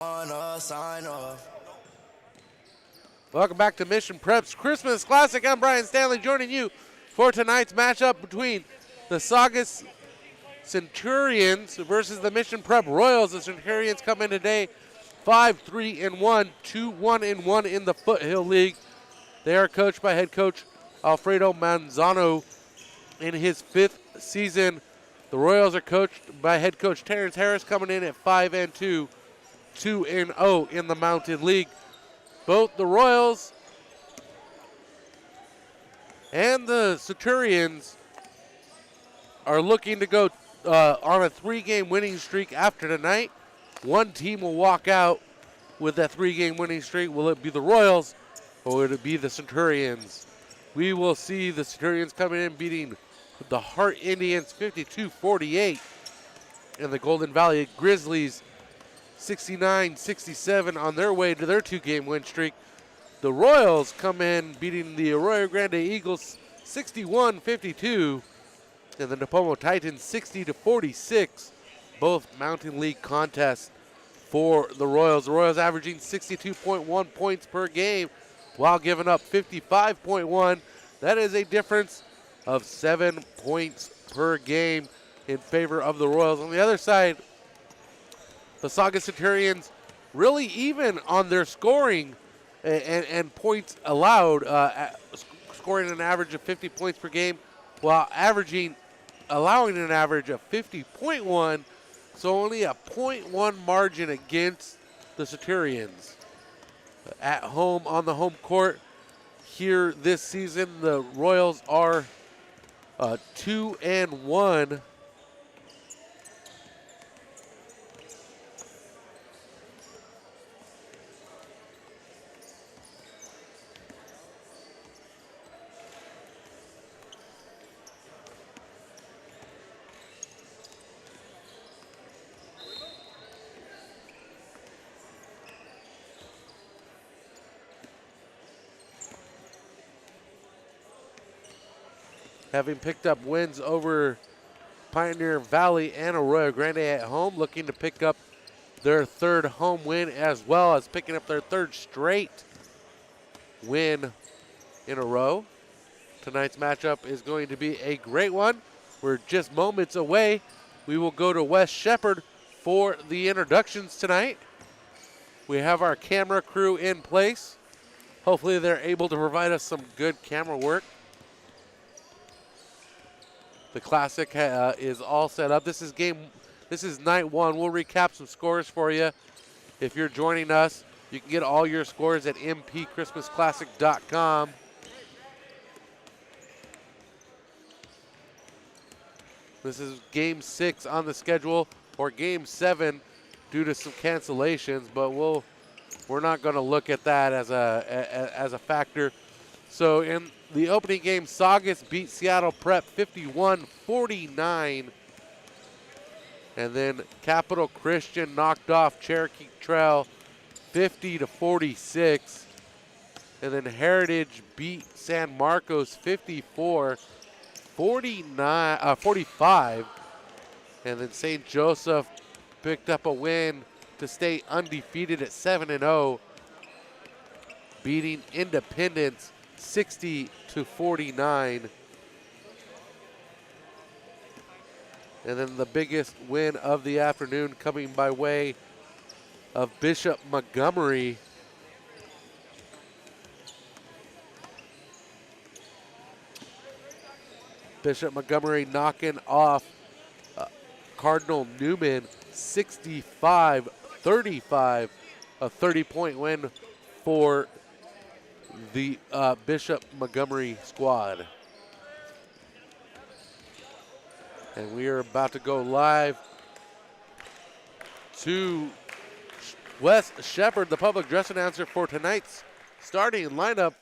Sign off. Welcome back to Mission Prep's Christmas Classic. I'm Brian Stanley joining you for tonight's matchup between the Saugus Centurions versus the Mission Prep Royals. The Centurions come in today 5-3-1, 2-1-1 in the Foothill League. They are coached by head coach Alfredo Manzano in his 5th season. The Royals are coached by head coach Terrence Harris, coming in at 5-2, 2-0 in the Mountain League. Both the Royals and the Centurions are looking to go on a 3-game winning streak after tonight. One team will walk out with that 3-game winning streak. Will it be the Royals or will it be the Centurions? We will see the Centurions coming in beating the Hart Indians 52-48 and the Golden Valley Grizzlies 69-67 on their way to their 2-game win streak. The Royals come in beating the Arroyo Grande Eagles 61-52 and the Napomo Titans 60-46. Both Mountain League contests for the Royals. The Royals averaging 62.1 points per game while giving up 55.1. That is a difference of 7 points per game in favor of the Royals. On the other side, the Saugus Centurions really even on their scoring and points allowed, scoring an average of 50 points per game while allowing an average of 50.1, so only a 0.1 margin against the Centurions. At home on the home court here this season, the Royals are 2-1. Having picked up wins over Pioneer Valley and Arroyo Grande at home, looking to pick up their 3rd home win as well as picking up their 3rd straight win in a row. Tonight's matchup is going to be a great one. We're just moments away. We will go to West Shepherd for the introductions tonight. We have our camera crew in place. Hopefully they're able to provide us some good camera work. The Classic is all set up. This is night 1. We'll recap some scores for you. If you're joining us, you can get all your scores at mpchristmasclassic.com. This is game 6 on the schedule, or game 7 due to some cancellations, but we're not going to look at that as a factor. So in the opening game, Saugus beat Seattle Prep 51-49. And then Capital Christian knocked off Cherokee Trail 50-46. And then Heritage beat San Marcos 45. And then St. Joseph picked up a win to stay undefeated at 7-0, beating Independence 60-49. And then the biggest win of the afternoon coming by way of Bishop Montgomery. Bishop Montgomery knocking off Cardinal Newman 65-35, a 30-point win for the Bishop Montgomery squad. And we are about to go live to Wes Shepherd, the public dress announcer for tonight's starting lineup.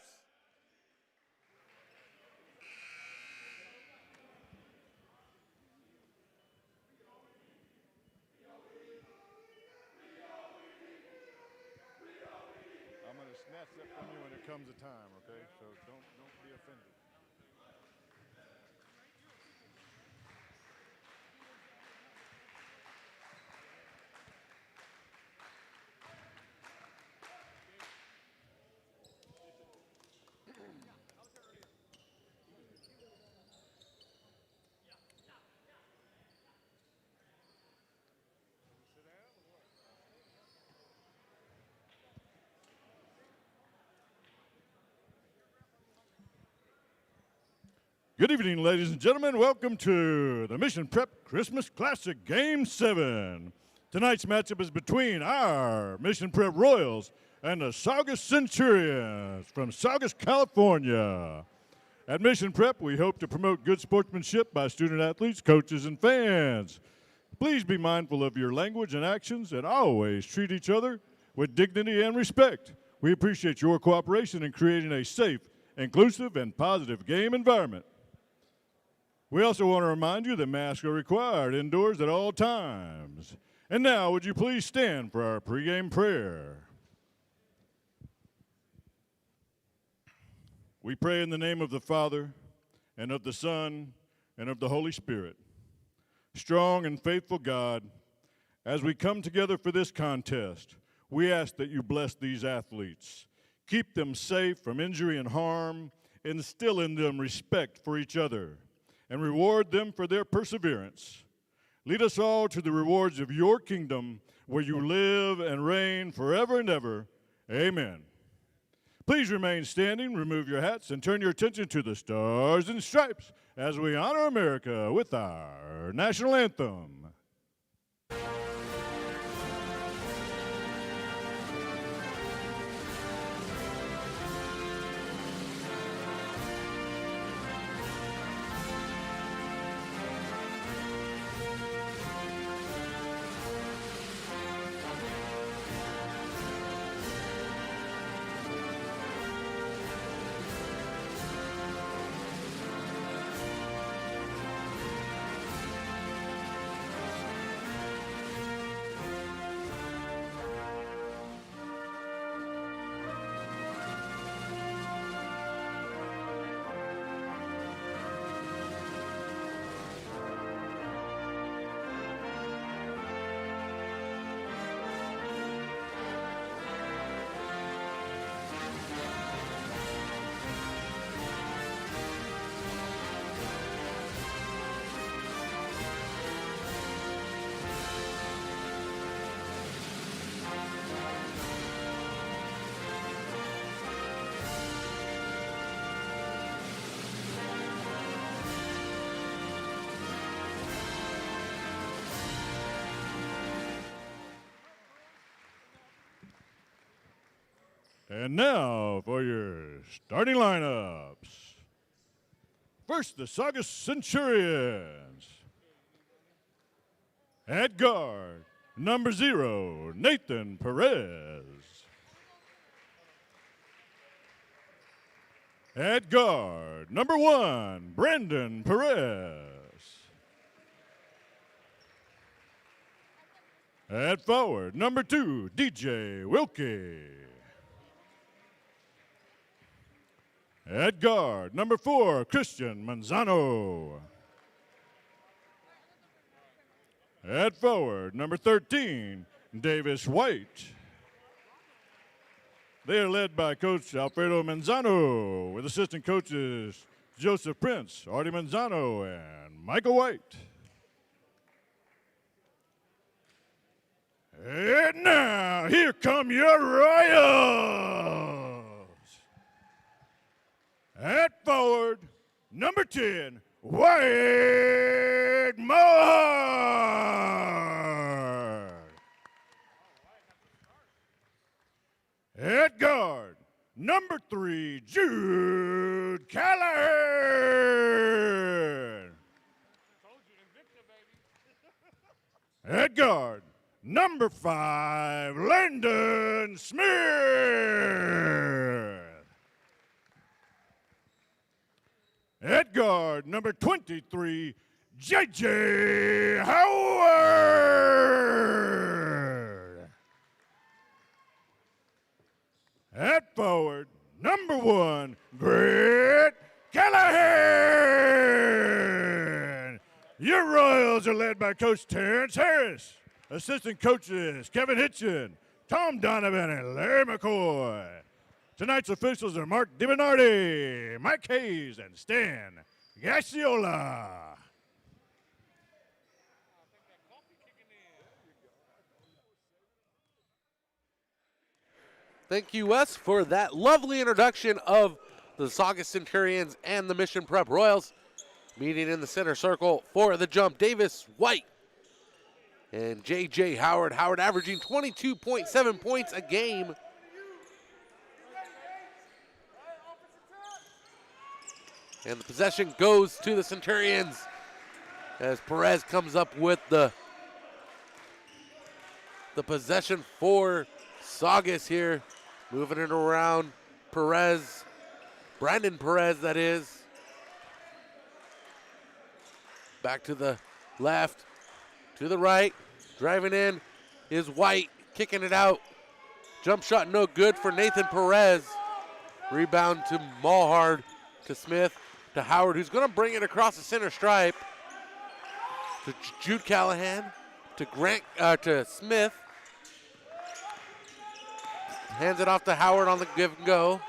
I'm going to snatch that from you when it comes to time, okay? So don't be offended. Good evening, ladies and gentlemen. Welcome to the Mission Prep Christmas Classic Game 7. Tonight's matchup is between our Mission Prep Royals and the Saugus Centurions from Saugus, California. At Mission Prep, we hope to promote good sportsmanship by student athletes, coaches, and fans. Please be mindful of your language and actions and always treat each other with dignity and respect. We appreciate your cooperation in creating a safe, inclusive, and positive game environment. We also want to remind you that masks are required indoors at all times. And now, would you please stand for our pregame prayer? We pray in the name of the Father, and of the Son, and of the Holy Spirit. Strong and faithful God, as we come together for this contest, we ask that you bless these athletes. Keep them safe from injury and harm, instill in them respect for each other, and reward them for their perseverance. Lead us all to the rewards of your kingdom, where you live and reign forever and ever. Amen. Please remain standing, remove your hats, and turn your attention to the Stars and Stripes as we honor America with our national anthem. And now for your starting lineups. First, the Saugus Centurions. At guard, number 0, Nathan Perez. At guard, number 1, Brandon Perez. At forward, number 2, DJ Wilkie. At guard, number 4, Christian Manzano. At forward, number 13, Davis White. They are led by Coach Alfredo Manzano, with assistant coaches Joseph Prince, Artie Manzano, and Michael White. And now, here come your Royals. At forward, number 10, Wade Mohart. At guard, number 3, Jude Callahan. At guard, number 5, Landon Smith. At guard, number 23, J.J. Howard. At forward, number 1, Brett Callahan. Your Royals are led by Coach Terrence Harris. Assistant coaches Kevin Hitchin, Tom Donovan, and Larry McCoy. Tonight's officials are Mark DiBernardi, Mike Hayes, and Stan Gacciola. Thank you, Wes, for that lovely introduction of the Saugus Centurions and the Mission Prep Royals. Meeting in the center circle for the jump, Davis, White, and J.J. Howard. Howard averaging 22.7 points a game. And the possession goes to the Centurions as Perez comes up with the possession for Saugus here. Moving it around. Perez, Brandon Perez, that is. Back to the left, to the right. Driving in is White, kicking it out. Jump shot no good for Nathan Perez. Rebound to Mulhard, to Smith, to Howard, who's going to bring it across the center stripe. To Jude Callahan, to to Smith. Hands it off to Howard on the give and go.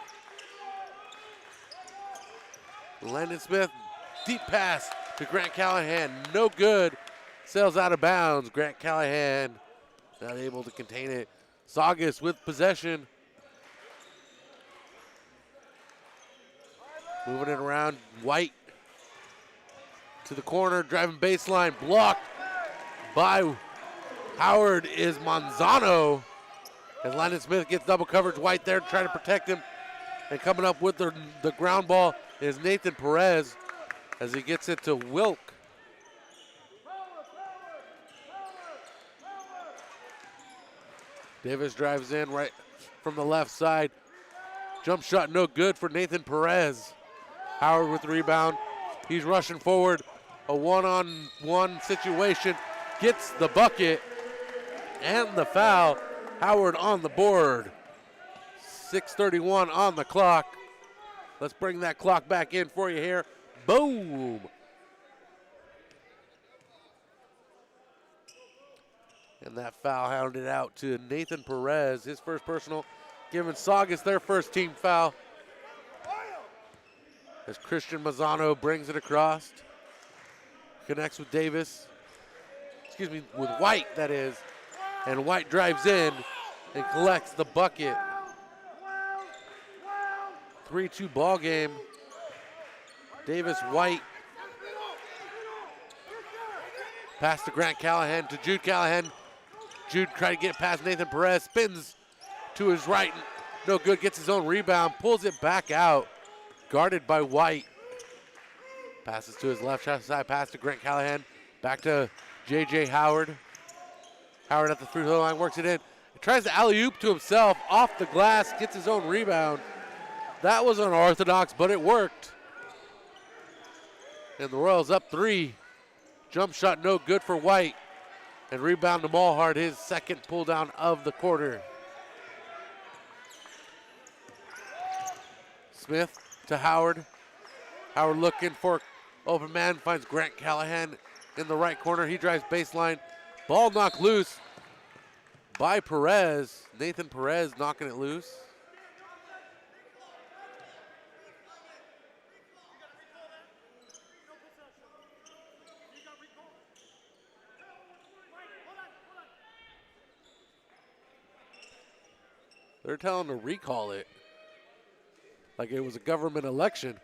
Landon Smith, deep pass to Grant Callahan, no good. Sails out of bounds. Grant Callahan not able to contain it. Saugus with possession. Moving it around. White to the corner, driving baseline, blocked by Howard is Manzano. As Landon Smith gets double coverage, White there trying to protect him. And coming up with the ground ball is Nathan Perez as he gets it to Wilk. Davis drives in right from the left side. Jump shot no good for Nathan Perez. Howard with the rebound. He's rushing forward. A one-on-one situation. Gets the bucket and the foul. Howard on the board. 6:31 on the clock. Let's bring that clock back in for you here. Boom. And that foul hounded out to Nathan Perez, his first personal, giving Saugus their first team foul. As Christian Mazzano brings it across. Connects with Davis. Excuse me, with White, that is. And White drives in and collects the bucket. 3-2 ball game. Davis, White. Pass to Grant Callahan, to Jude Callahan. Jude trying to get past Nathan Perez. Spins to his right. No good, gets his own rebound. Pulls it back out. Guarded by White. Passes to his left side. Pass to Grant Callahan. Back to J.J. Howard. Howard at the free throw line, works it in. He tries to alley-oop to himself, off the glass, gets his own rebound. That was unorthodox, but it worked. And the Royals up 3. Jump shot no good for White. And rebound to Mulhard, his second pull down of the quarter. Smith to Howard. Howard looking for open man, finds Grant Callahan in the right corner. He drives baseline. Ball knocked loose by Perez. Nathan Perez knocking it loose. They're telling him to recall it like it was a government election.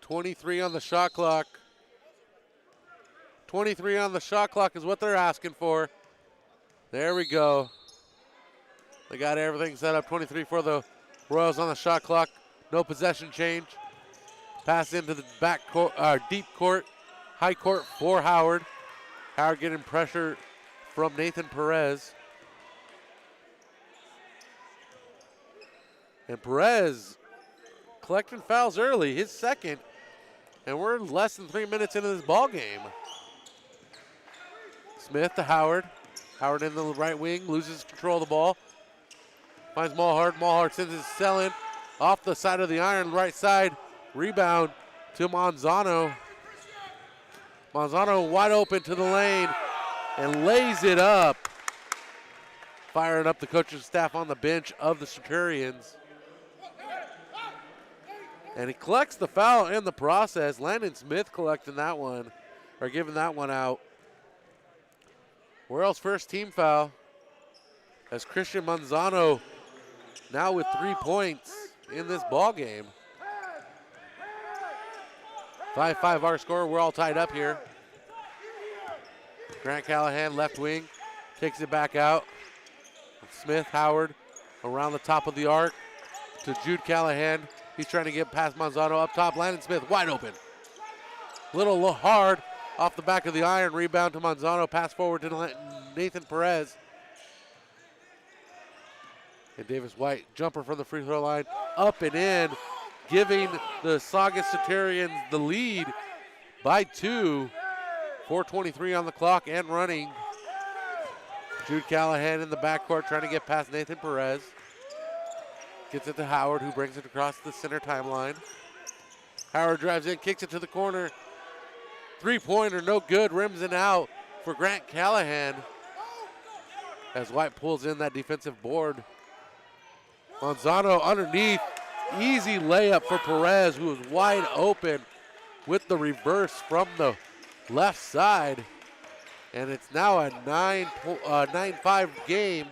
.23 on the shot clock. 23 on the shot clock is what they're asking for. There we go. They got everything set up. 23 for the Royals on the shot clock. No possession change. Pass into the back court, deep court, high court for Howard. Howard getting pressure from Nathan Perez. And Perez collecting fouls early, his second. And we're less than 3 minutes into this ball game. Smith to Howard. Howard in the right wing, loses control of the ball. Finds Mulhard. Mulhard sends his sell-in off the side of the iron, right side. Rebound to Manzano. Manzano wide open to the lane and lays it up. Firing up the coaching staff on the bench of the Centurions. And he collects the foul in the process. Landon Smith collecting that one. are giving that one out. Royals' first team foul as Christian Manzano now with 3 points in this ball game. 5-5 our score. We're all tied up here. Grant Callahan, left wing, kicks it back out. Smith, Howard, around the top of the arc to Jude Callahan. He's trying to get past Manzano up top. Landon Smith wide open. Little hard off the back of the iron. Rebound to Manzano. Pass forward to Nathan Perez. And Davis White, jumper from the free throw line, up and in, giving the Saugus Centurions the lead by 2. 4:23 on the clock and running. Jude Callahan in the backcourt trying to get past Nathan Perez. Gets it to Howard, who brings it across the center timeline. Howard drives in, kicks it to the corner. Three-pointer, no good, rims and out for Grant Callahan. As White pulls in that defensive board. Manzano underneath, easy layup for Perez, who was wide open with the reverse from the left side. And it's now a 9-5 game.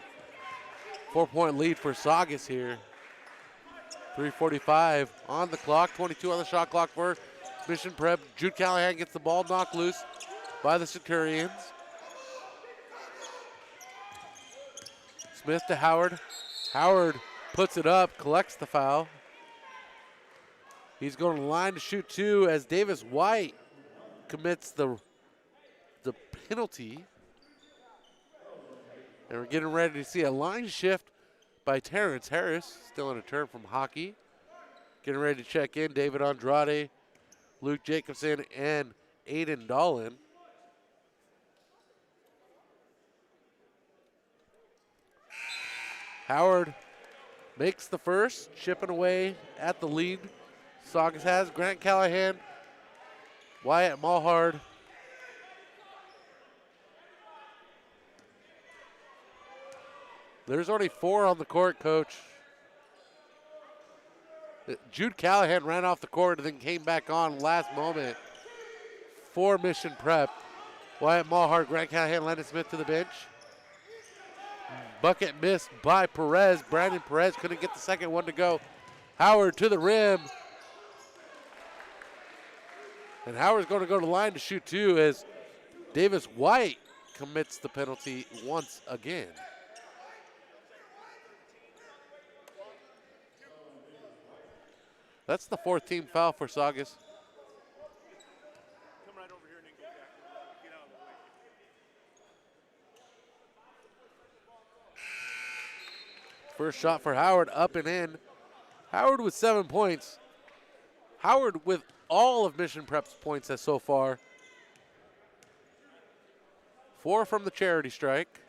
4-point lead for Saugus here. 3:45 on the clock, 22 on the shot clock for Mission Prep. Jude Callahan gets the ball knocked loose by the Centurions. Smith to Howard. Howard puts it up, collects the foul. He's going to the line to shoot 2 as Davis White commits the penalty. And we're getting ready to see a line shift by Terrence Harris, still in a turn from hockey. Getting ready to check in, David Andrade, Luke Jacobson, and Aiden Dolan. Howard makes the first, chipping away at the lead Saugus has. Grant Callahan, Wyatt Mulhard, there's only 4 on the court, Coach. Jude Callahan ran off the court and then came back on last moment for Mission Prep. Wyatt Mulhard, Grant Callahan, Landon Smith to the bench. Bucket missed by Perez. Brandon Perez couldn't get the second one to go. Howard to the rim. And Howard's going to go to the line to shoot 2 as Davis White commits the penalty once again. That's the 4th team foul for Saugus. Come right over here and then go back. Get out of the way. First shot for Howard, up and in. Howard with 7 points. Howard with all of Mission Prep's points as so far. 4 from the charity strike.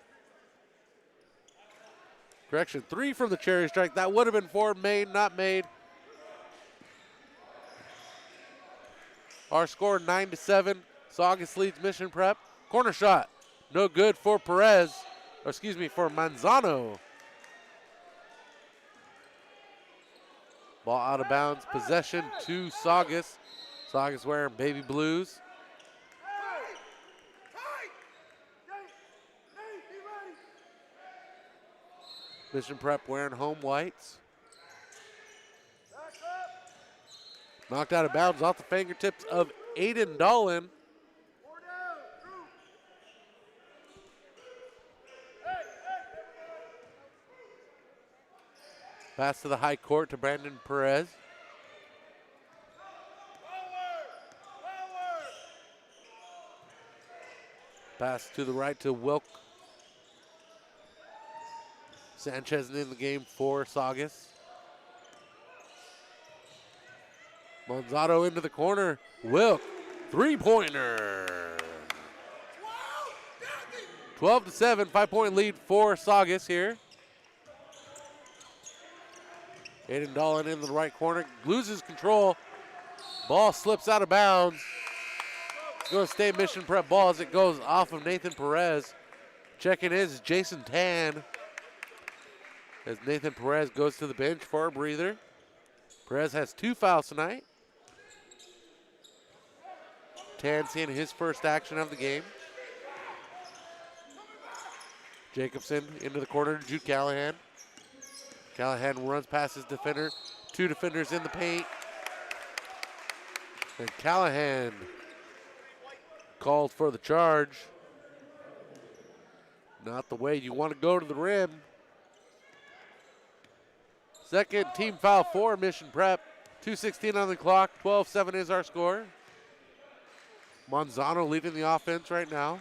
Correction, 3 from the charity strike. That would have been 4, made, not made. Our score 9-7. Saugus leads Mission Prep. Corner shot, no good for Perez, or excuse me, for Manzano. Ball out of bounds, possession to Saugus. Saugus wearing baby blues. Mission Prep wearing home whites. Knocked out of bounds off the fingertips of Aiden Dolan. Pass to the high court to Brandon Perez. Pass to the right to Wilk. Sanchez in the game for Saugus. Manzano into the corner. Wilk, 3-pointer. 12-7, 5-point lead for Saugus here. Aiden Dolan in the right corner, loses control. Ball slips out of bounds. It's going to stay Mission Prep ball as it goes off of Nathan Perez. Checking in is Jason Tan as Nathan Perez goes to the bench for a breather. Perez has 2 fouls tonight. Tan seeing his first action of the game. Jacobson into the corner to Jude Callahan. Callahan runs past his defender. 2 defenders in the paint. And Callahan called for the charge. Not the way you want to go to the rim. Second team foul for Mission Prep. 2:16 on the clock. 12-7 is our score. Manzano leading the offense right now.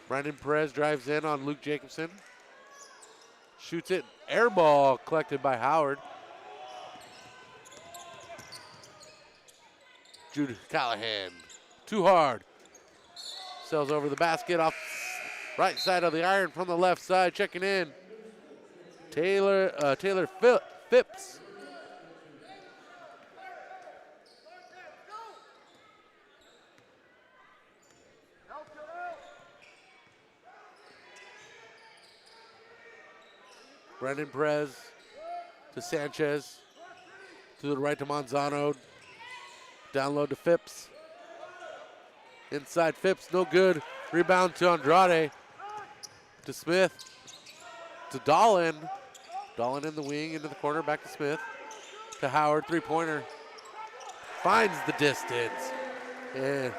Brandon Perez drives in on Luke Jacobson. Shoots it. Air ball collected by Howard. Jude Callahan. Too hard. Sails over the basket off right side of the iron from the left side. Checking in. Taylor Phipps. Brandon Perez to Sanchez. To the right to Manzano. Down low to Phipps. Inside Phipps, no good. Rebound to Andrade. To Smith. To Dolan. Dolan in the wing, into the corner, back to Smith. To Howard, three-pointer. Finds the distance. And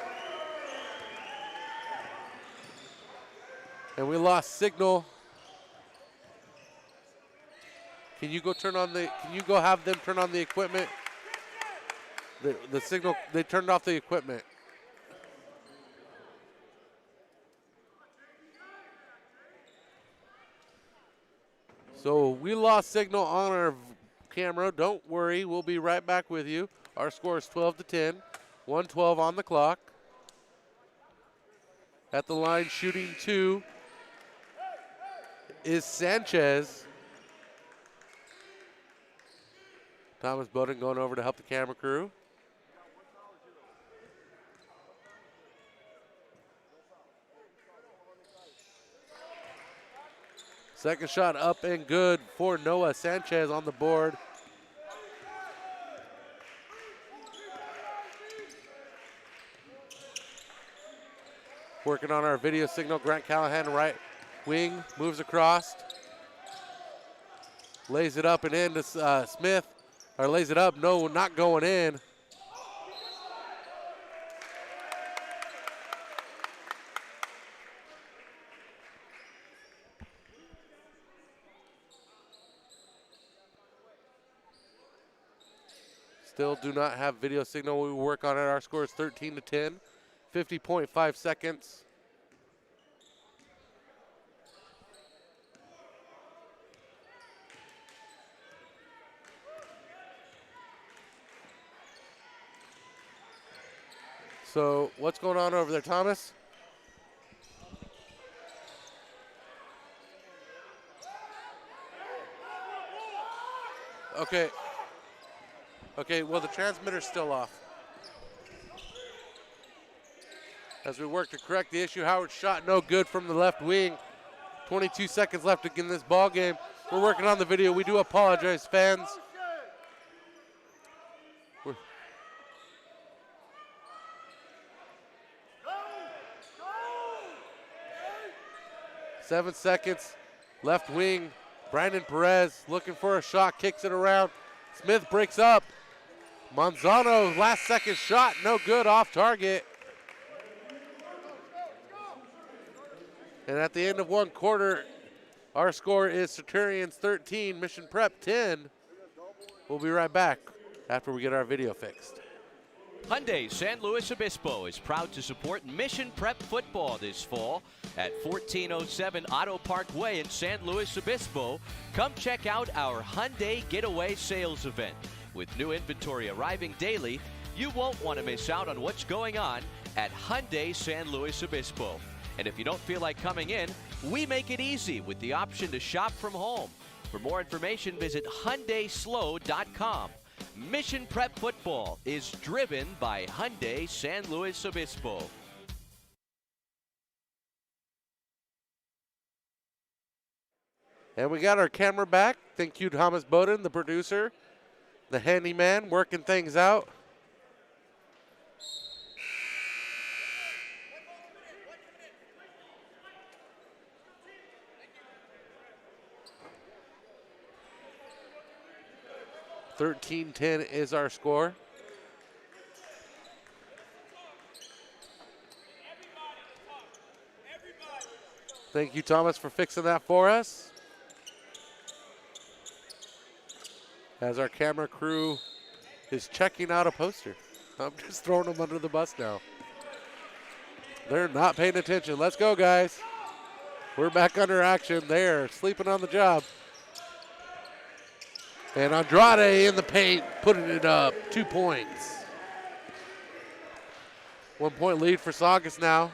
we lost signal. Can you go have them turn on the equipment? The signal, they turned off the equipment. So we lost signal on our camera. Don't worry, we'll be right back with you. Our score is 12-10, 1:12 on the clock. At the line, shooting 2 is Sanchez. Thomas Bowden going over to help the camera crew. Second shot up and good for Noah Sanchez on the board. Working on our video signal. Grant Callahan, right wing, moves across. Lays it up and in to Smith. Or lays it up, no, not going in. Still do not have video signal. We work on it. Our score is 13-10, 50.5 seconds. So what's going on over there, Thomas? Okay. Okay, well, the transmitter's still off. As we work to correct the issue, Howard's shot no good from the left wing. 22 seconds left in this ball game. We're working on the video. We do apologize, fans. 7 seconds, left wing. Brandon Perez looking for a shot, kicks it around. Smith breaks up. Manzano, last second shot, no good, off target. And at the end of one quarter, our score is Centurions 13, Mission Prep 10. We'll be right back after we get our video fixed. Hyundai San Luis Obispo is proud to support Mission Prep football this fall at 1407 Auto Park Way in San Luis Obispo. Come check out our Hyundai Getaway Sales event. With new inventory arriving daily, you won't want to miss out on what's going on at Hyundai San Luis Obispo. And if you don't feel like coming in, we make it easy with the option to shop from home. For more information, visit HyundaiSlow.com. Mission Prep football is driven by Hyundai San Luis Obispo. And we got our camera back. Thank you, Thomas Bowden, the producer, the handyman, working things out. 13-10 is our score. Thank you, Thomas, for fixing that for us. As our camera crew is checking out a poster. I'm just throwing them under the bus now. They're not paying attention. Let's go, guys. We're back under action. They're sleeping on the job. And Andrade in the paint, putting it up. 2 points. 1 point lead for Saugus now.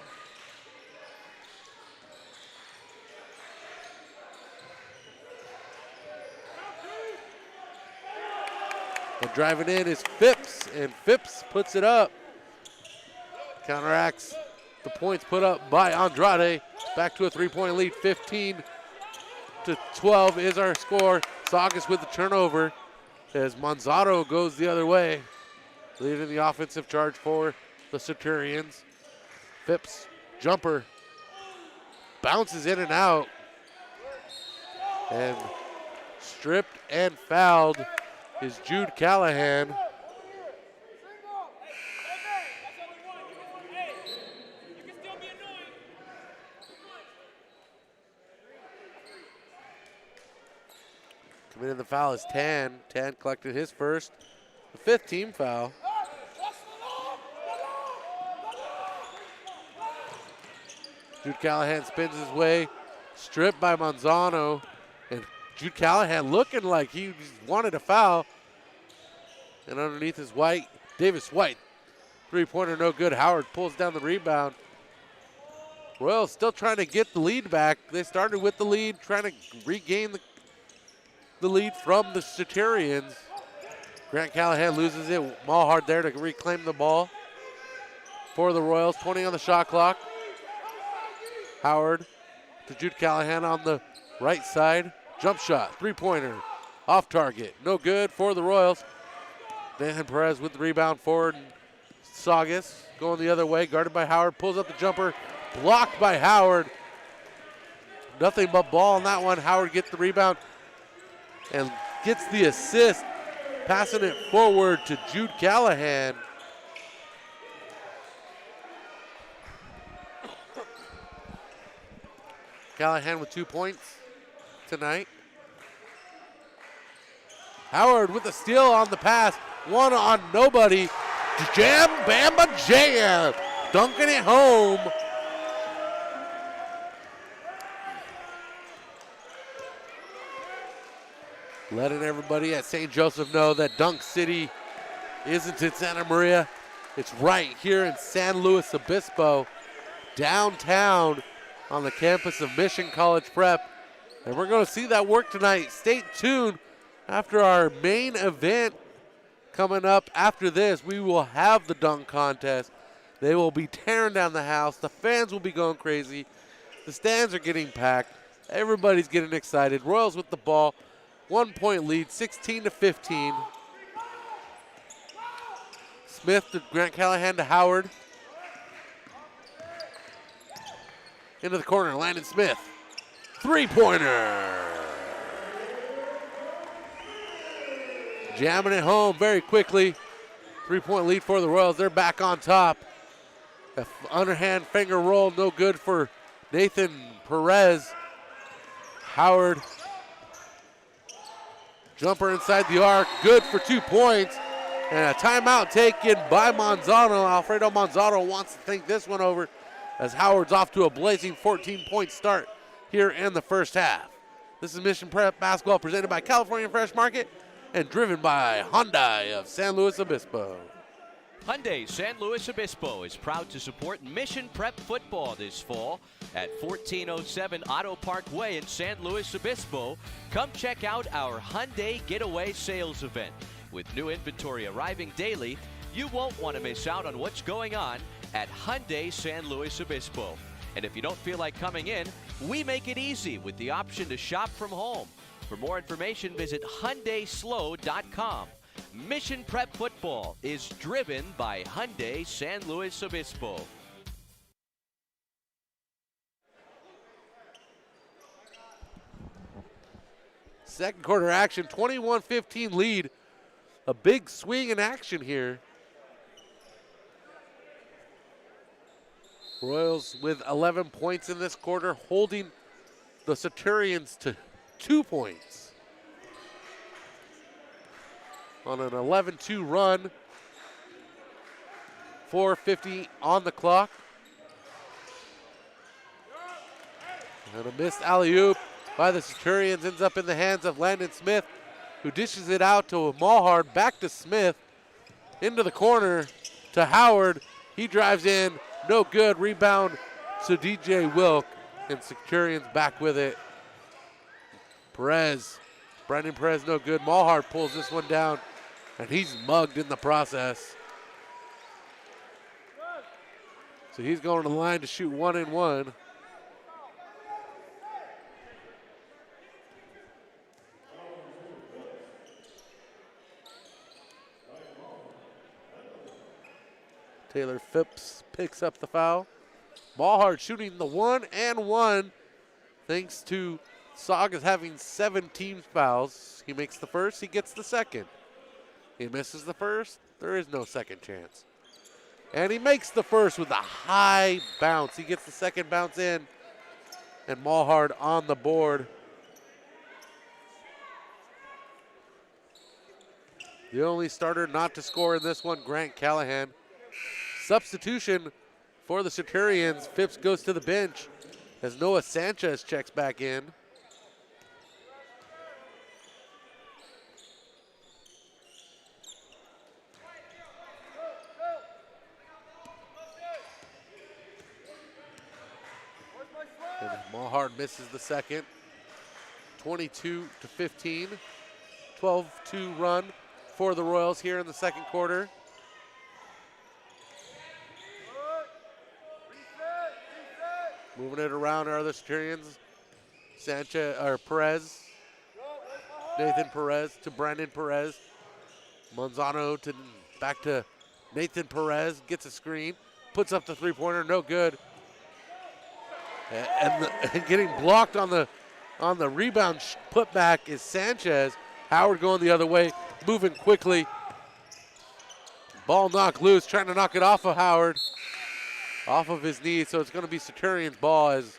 And driving in is Phipps, and Phipps puts it up. Counteracts the points put up by Andrade. Back to a 3-point lead. 15-12 is our score. Saugus with the turnover as Manzato goes the other way, leading the offensive charge for the Centurions. Phipps, jumper, bounces in and out. And stripped and fouled is Jude Callahan. Committing the foul is Tan. Tan collected his first, the 5th team foul. Jude Callahan spins his way, stripped by Manzano, and Jude Callahan looking like he wanted a foul. And underneath is White, Davis White. 3-pointer no good. Howard pulls down the rebound. Royals still trying to get the lead back. They started with the lead, trying to regain the lead from the Centurions. Grant Callahan loses it. Mulhard there to reclaim the ball for the Royals. 20 on the shot clock. Howard to Jude Callahan on the right side. Jump shot, 3-pointer, off target. No good for the Royals. Nathan Perez with the rebound forward. Saugus going the other way, guarded by Howard. Pulls up the jumper, blocked by Howard. Nothing but ball on that one. Howard gets the rebound and gets the assist, passing it forward to Jude Callahan. Callahan with 2 points tonight. Howard with a steal on the pass. One on nobody. Jam, Bamba, jam. Dunking it home. Letting everybody at St. Joseph know that Dunk City isn't in Santa Maria. It's right here in San Luis Obispo, downtown on the campus of Mission College Prep. And we're going to see that work tonight. Stay tuned. After our main event coming up after this, we will have the dunk contest. They will be tearing down the house. The fans will be going crazy. The stands are getting packed. Everybody's getting excited. Royals with the ball. 1 point lead, 16-15. Smith to Grant Callahan to Howard. Into the corner, Landon Smith. 3-pointer. Jamming it home very quickly. 3-point lead for the Royals. They're back on top. The underhand finger roll, no good for Nathan Perez. Howard. Jumper inside the arc, good for 2 points. And a timeout taken by Manzano. Alfredo Manzano wants to think this one over as Howard's off to a blazing 14-point start here in the first half. This is Mission Prep Basketball presented by California Fresh Market and driven by Hyundai of San Luis Obispo. Hyundai San Luis Obispo is proud to support Mission Prep football this fall at 1407 Auto Park Way in San Luis Obispo. Come check out our Hyundai Getaway Sales event. With new inventory arriving daily, you won't want to miss out on what's going on at Hyundai San Luis Obispo. And if you don't feel like coming in, we make it easy with the option to shop from home. For more information, visit HyundaiSlow.com. Mission Prep football is driven by Hyundai San Luis Obispo. Second quarter action, 21-15 lead a big swing in action here. Royals with 11 points in this quarter, holding the Centurions to 2 points. On an 11-2 run, 4:50 on the clock. And a missed alley-oop by the Centurions ends up in the hands of Landon Smith, who dishes it out to Mulhard, back to Smith, into the corner to Howard. He drives in, no good, rebound to DJ Wilk, and Centurions back with it. Brandon Perez, no good. Mulhard pulls this one down, and he's mugged in the process. So he's going to the line to shoot 1 and 1. Taylor Phipps picks up the foul. Mulhard shooting the 1 and 1 thanks to Saugus having 7 team fouls. He makes the first, he gets the second. He misses the first, there is no second chance. And he makes the first with a high bounce. He gets the second bounce in, and Mulhard on the board. The only starter not to score in this one, Grant Callahan. Substitution for the Centurions. Phipps goes to the bench as Noah Sanchez checks back in. And Mulhard misses the second. 22-15. 12-2 run for the Royals here in the second quarter. Moving it around are the Centurions. Perez. Nathan Perez to Brandon Perez. Monzano back to Nathan Perez. Gets a screen. Puts up the three-pointer. No good. And getting blocked on the rebound putback is Sanchez. Howard going the other way. Moving quickly. Ball knocked loose. Trying to knock it off of Howard. Off of his knee, so it's going to be Centurion's ball as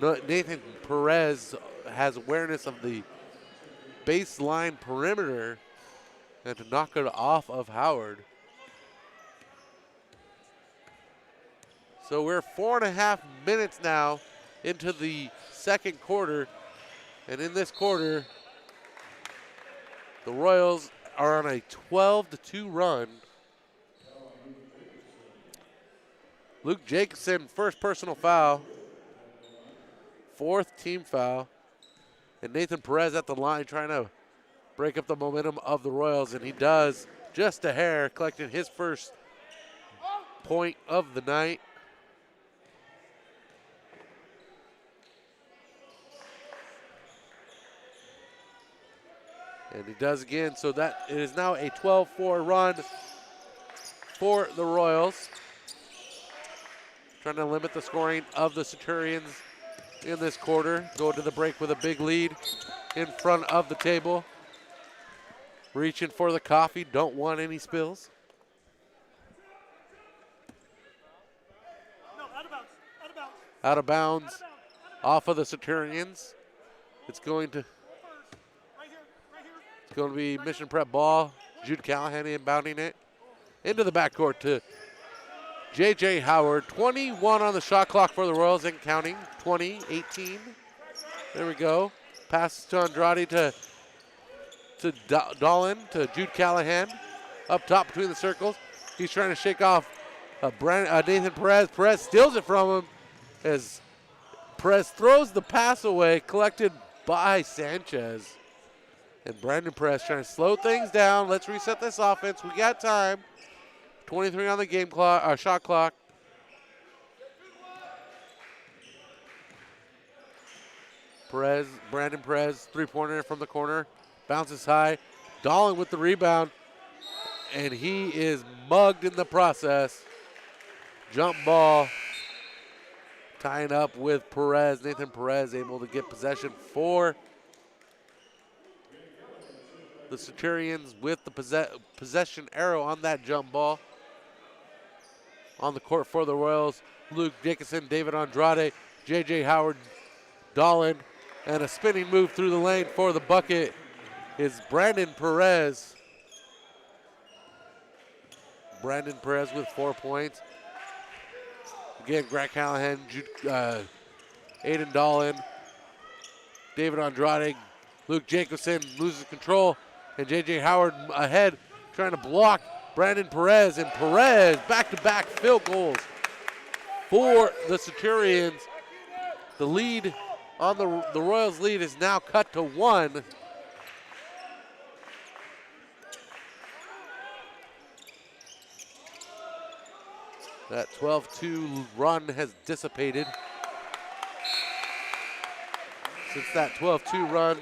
Nathan Perez has awareness of the baseline perimeter and to knock it off of Howard. So we're 4.5 minutes now into the second quarter, and in this quarter, the Royals are on a 12-2 run. Luke Jacobson, first personal foul. 4th team foul. And Nathan Perez at the line trying to break up the momentum of the Royals, and he does just a hair, collecting his first point of the night. And he does again, so that it is now a 12-4 run for the Royals. Trying to limit the scoring of the Centurions in this quarter. Go to the break with a big lead in front of the table. Reaching for the coffee, don't want any spills. No, out of bounds. Out of bounds off of the Centurions. It's going to be Mission Prep ball. Jude Callahan inbounding it into the backcourt to J.J. Howard. 21 on the shot clock for the Royals and counting. 20, 18. There we go. Passes to Andrade to Dolan to Jude Callahan. Up top between the circles. He's trying to shake off Nathan Perez. Perez steals it from him as Perez throws the pass away, collected by Sanchez. And Brandon Perez trying to slow things down. Let's reset this offense. We got time. 23 on the game clock, shot clock. Brandon Perez, three-pointer from the corner. Bounces high. Dolan with the rebound. And he is mugged in the process. Jump ball. Tying up with Perez. Nathan Perez able to get possession for The Centurions with the possession arrow on that jump ball. On the court for the Royals, Luke Dickinson, David Andrade, J.J. Howard, Dolan, and a spinning move through the lane for the bucket is Brandon Perez. Brandon Perez with 4 points. Again, Grant Callahan, Aiden Dolan, David Andrade, Luke Jacobson loses control, and J.J. Howard ahead trying to block Brandon Perez, and Perez back-to-back field goals for the Centurions. The lead on the Royals lead is now cut to 1. That 12-2 run has dissipated. Since that 12-2 run,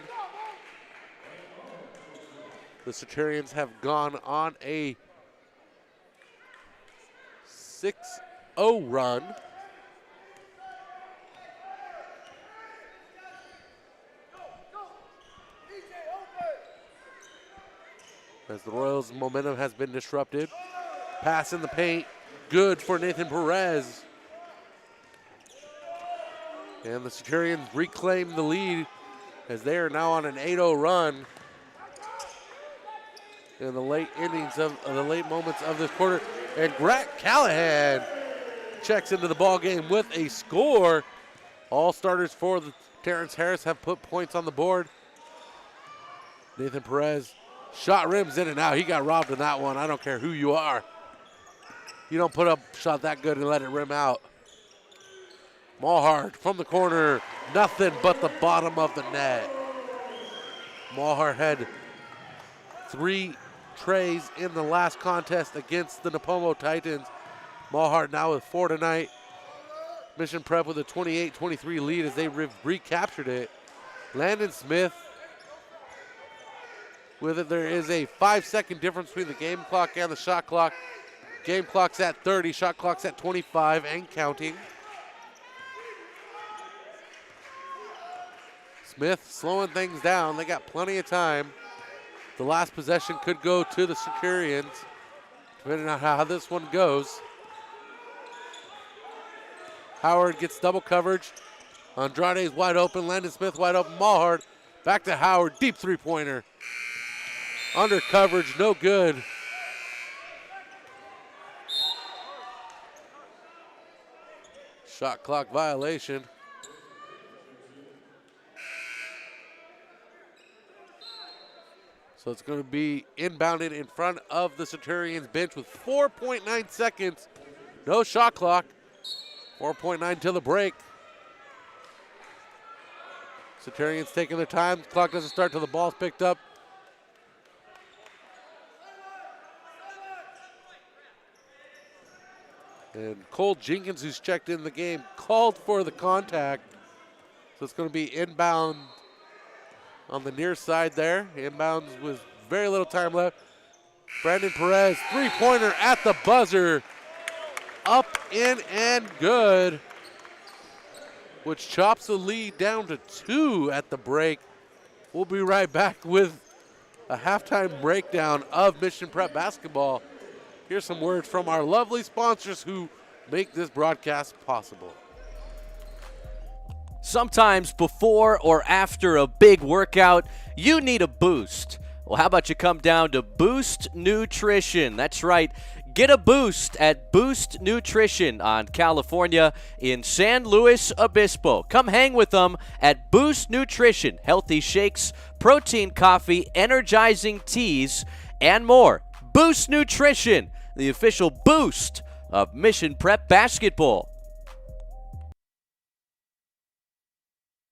the Centurions have gone on a 6-0 run. As the Royals' momentum has been disrupted. Pass in the paint, good for Nathan Perez. And the Centurions reclaim the lead as they are now on an 8-0 run in the late innings of the late moments of this quarter. And Grant Callahan checks into the ball game with a score. All starters for the Terrence Harris have put points on the board. Nathan Perez shot rims in and out. He got robbed in that one. I don't care who you are. You don't put up a shot that good and let it rim out. Mulhart from the corner, nothing but the bottom of the net. Mulhart had 3 trays in the last contest against the Napomo Titans. Mulhart now with 4 tonight. Mission Prep with a 28-23 lead as they recaptured it. Landon Smith with it. There is a 5-second difference between the game clock and the shot clock. Game clock's at 30, shot clock's at 25 and counting. Smith slowing things down. They got plenty of time. The last possession could go to the Centurions, depending on how this one goes. Howard gets double coverage. Andrade's wide open. Landon Smith wide open. Mulhart back to Howard. Deep three-pointer. Under coverage, no good. Shot clock violation. So it's going to be inbounded in front of the Centurions bench with 4.9 seconds. No shot clock. 4.9 till the break. Centurions taking their time. The clock doesn't start till the ball's picked up. And Cole Jenkins, who's checked in the game, called for the contact. So it's going to be inbound on the near side there. Inbounds with very little time left. Brandon Perez, three-pointer at the buzzer. Up, in, and good. Which chops the lead down to 2 at the break. We'll be right back with a halftime breakdown of Mission Prep basketball. Here's some words from our lovely sponsors who make this broadcast possible. Sometimes before or after a big workout, you need a boost. Well, how about you come down to Boost Nutrition? That's right. Get a boost at Boost Nutrition on California in San Luis Obispo. Come hang with them at Boost Nutrition. Healthy shakes, protein coffee, energizing teas, and more. Boost Nutrition, the official boost of Mission Prep basketball.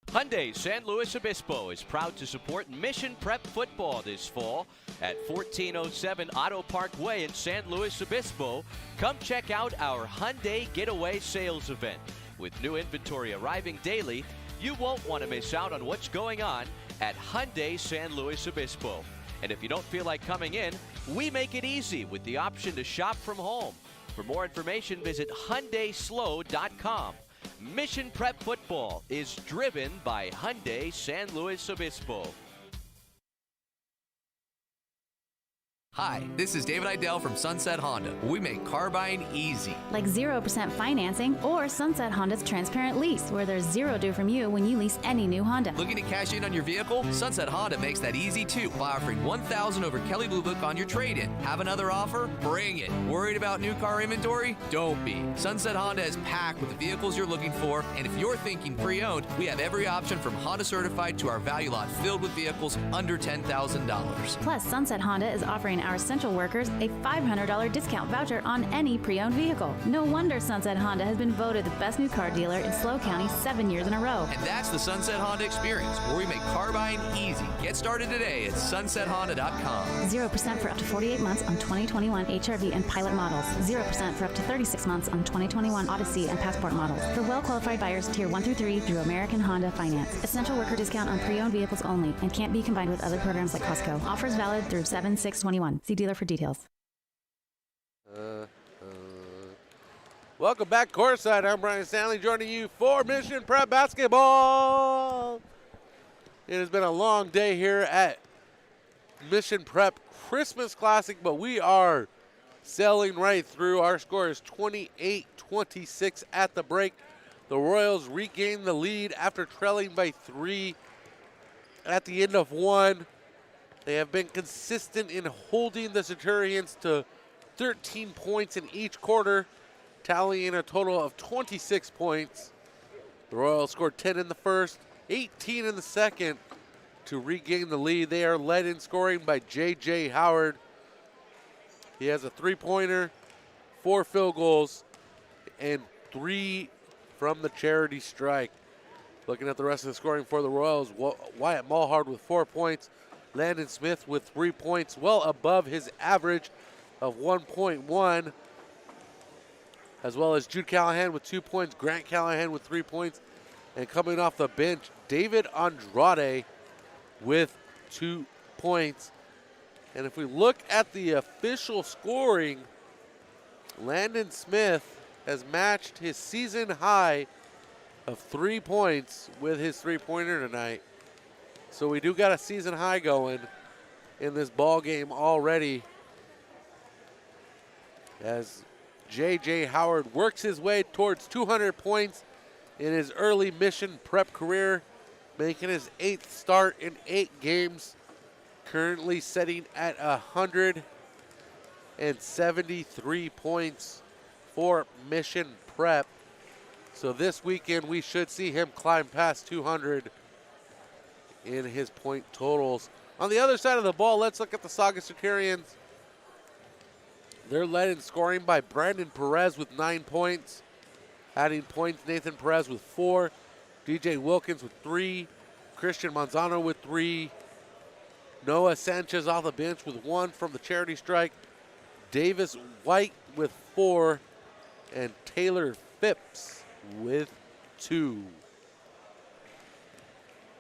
Hyundai San Luis Obispo is proud to support Mission Prep football this fall at 1407 Auto Park Way in San Luis Obispo. Come check out our Hyundai Getaway Sales event. With new inventory arriving daily, you won't want to miss out on what's going on at Hyundai San Luis Obispo. And if you don't feel like coming in, we make it easy with the option to shop from home. For more information, visit HyundaiSlow.com. Mission Prep football is driven by Hyundai San Luis Obispo. Hi, this is David Idell from Sunset Honda. We make car buying easy. Like 0% financing or Sunset Honda's transparent lease, where there's zero due from you when you lease any new Honda. Looking to cash in on your vehicle? Sunset Honda makes that easy too by offering $1,000 over Kelley Blue Book on your trade-in. Have another offer? Bring it. Worried about new car inventory? Don't be. Sunset Honda is packed with the vehicles you're looking for, and if you're thinking pre-owned, we have every option from Honda Certified to our value lot filled with vehicles under $10,000. Plus, Sunset Honda is offering our essential workers a $500 discount voucher on any pre-owned vehicle. No wonder Sunset Honda has been voted the best new car dealer in SLO County 7 years in a row. And that's the Sunset Honda experience, where we make car buying easy. Get started today at sunsethonda.com. 0% for up to 48 months on 2021 HRV and Pilot models. 0% for up to 36 months on 2021 Odyssey and Passport models. For well-qualified buyers, Tier 1 through 3 through American Honda Finance. Essential worker discount on pre-owned vehicles only and can't be combined with other programs like Costco. Offers valid through 7/6/21. See dealer for details. Welcome back, courtside. I'm Brian Stanley joining you for Mission Prep Basketball. It has been a long day here at Mission Prep Christmas Classic, but we are sailing right through. Our score is 28-26 at the break. The Royals regain the lead after trailing by 3 at the end of 1. They have been consistent in holding the Centurions to 13 points in each quarter, tallying a total of 26 points. The Royals scored 10 in the first, 18 in the second to regain the lead. They are led in scoring by J.J. Howard. He has a three-pointer, 4 field goals, and 3 from the charity strike. Looking at the rest of the scoring for the Royals, Wyatt Mulhard with 4 points, Landon Smith with 3 points, well above his average of 1.1, as well as Jude Callahan with 2 points, Grant Callahan with 3 points, and coming off the bench, David Andrade with 2 points. And if we look at the official scoring, Landon Smith has matched his season high of 3 points with his three-pointer tonight. So we do got a season high going in this ball game already, as J.J. Howard works his way towards 200 points in his early Mission Prep career, making his 8th start in 8 games, currently sitting at 173 points for Mission Prep. So this weekend we should see him climb past 200 in his point totals. On the other side of the ball, let's look at the Saugus Centurions. They're led in scoring by Brandon Perez with 9 points. Adding points, Nathan Perez with 4, DJ Wilkins with 3, Christian Manzano with 3, Noah Sanchez off the bench with 1 from the charity strike, Davis White with 4, and Taylor Phipps with 2.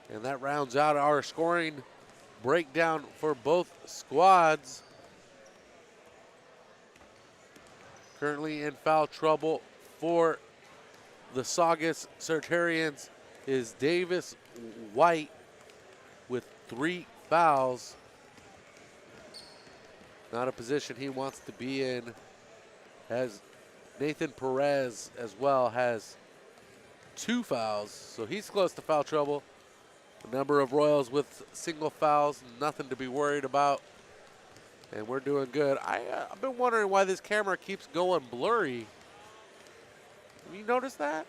And that rounds out our scoring breakdown for both squads. Currently in foul trouble for the Saugus Centurions is Davis White with 3 fouls. Not a position he wants to be in, as Nathan Perez as well has 2 fouls, so he's close to foul trouble. A number of Royals with single fouls, nothing to be worried about. And we're doing good. I've been wondering why this camera keeps going blurry. Have you noticed that?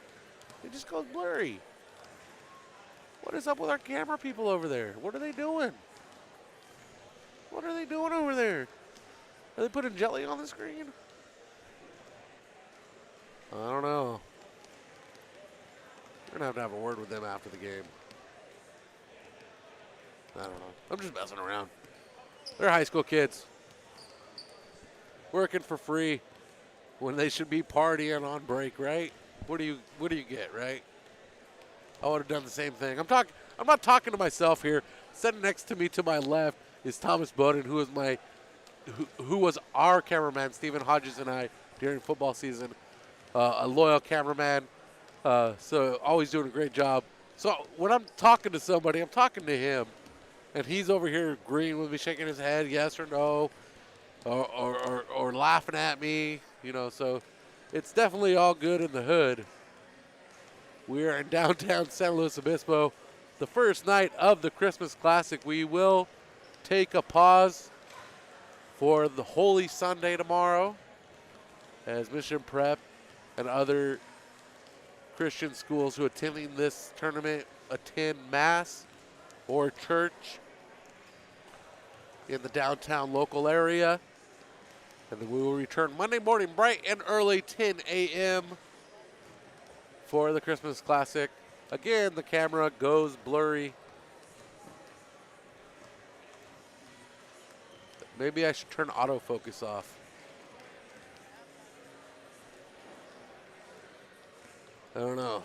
It just goes blurry. What is up with our camera people over there? What are they doing? What are they doing over there? Are they putting jelly on the screen? I don't know. We're going to have a word with them after the game. I don't know. I'm just messing around. They're high school kids working for free when they should be partying on break, right? What do you get, right? I would have done the same thing. I'm not talking to myself here. Sitting next to me to my left is Thomas Bowden, who was our cameraman, Stephen Hodges and I, during football season. A loyal cameraman, so always doing a great job. So when I'm talking to somebody, I'm talking to him, and he's over here agreeing with me, shaking his head, yes or no. or laughing at me, you know, so it's definitely all good in the hood. We are in downtown San Luis Obispo, the first night of the Christmas Classic. We will take a pause for the Holy Sunday tomorrow as Mission Prep and other Christian schools who are attending this tournament attend Mass or church in the downtown local area. And then we will return Monday morning bright and early, 10 a.m. for the Christmas Classic. Again, the camera goes blurry. Maybe I should turn autofocus off. I don't know.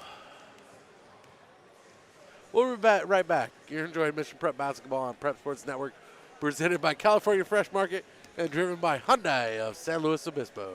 We'll be right back. You're enjoying Mission Prep Basketball on Prep Sports Network, presented by California Fresh Market and driven by Hyundai of San Luis Obispo.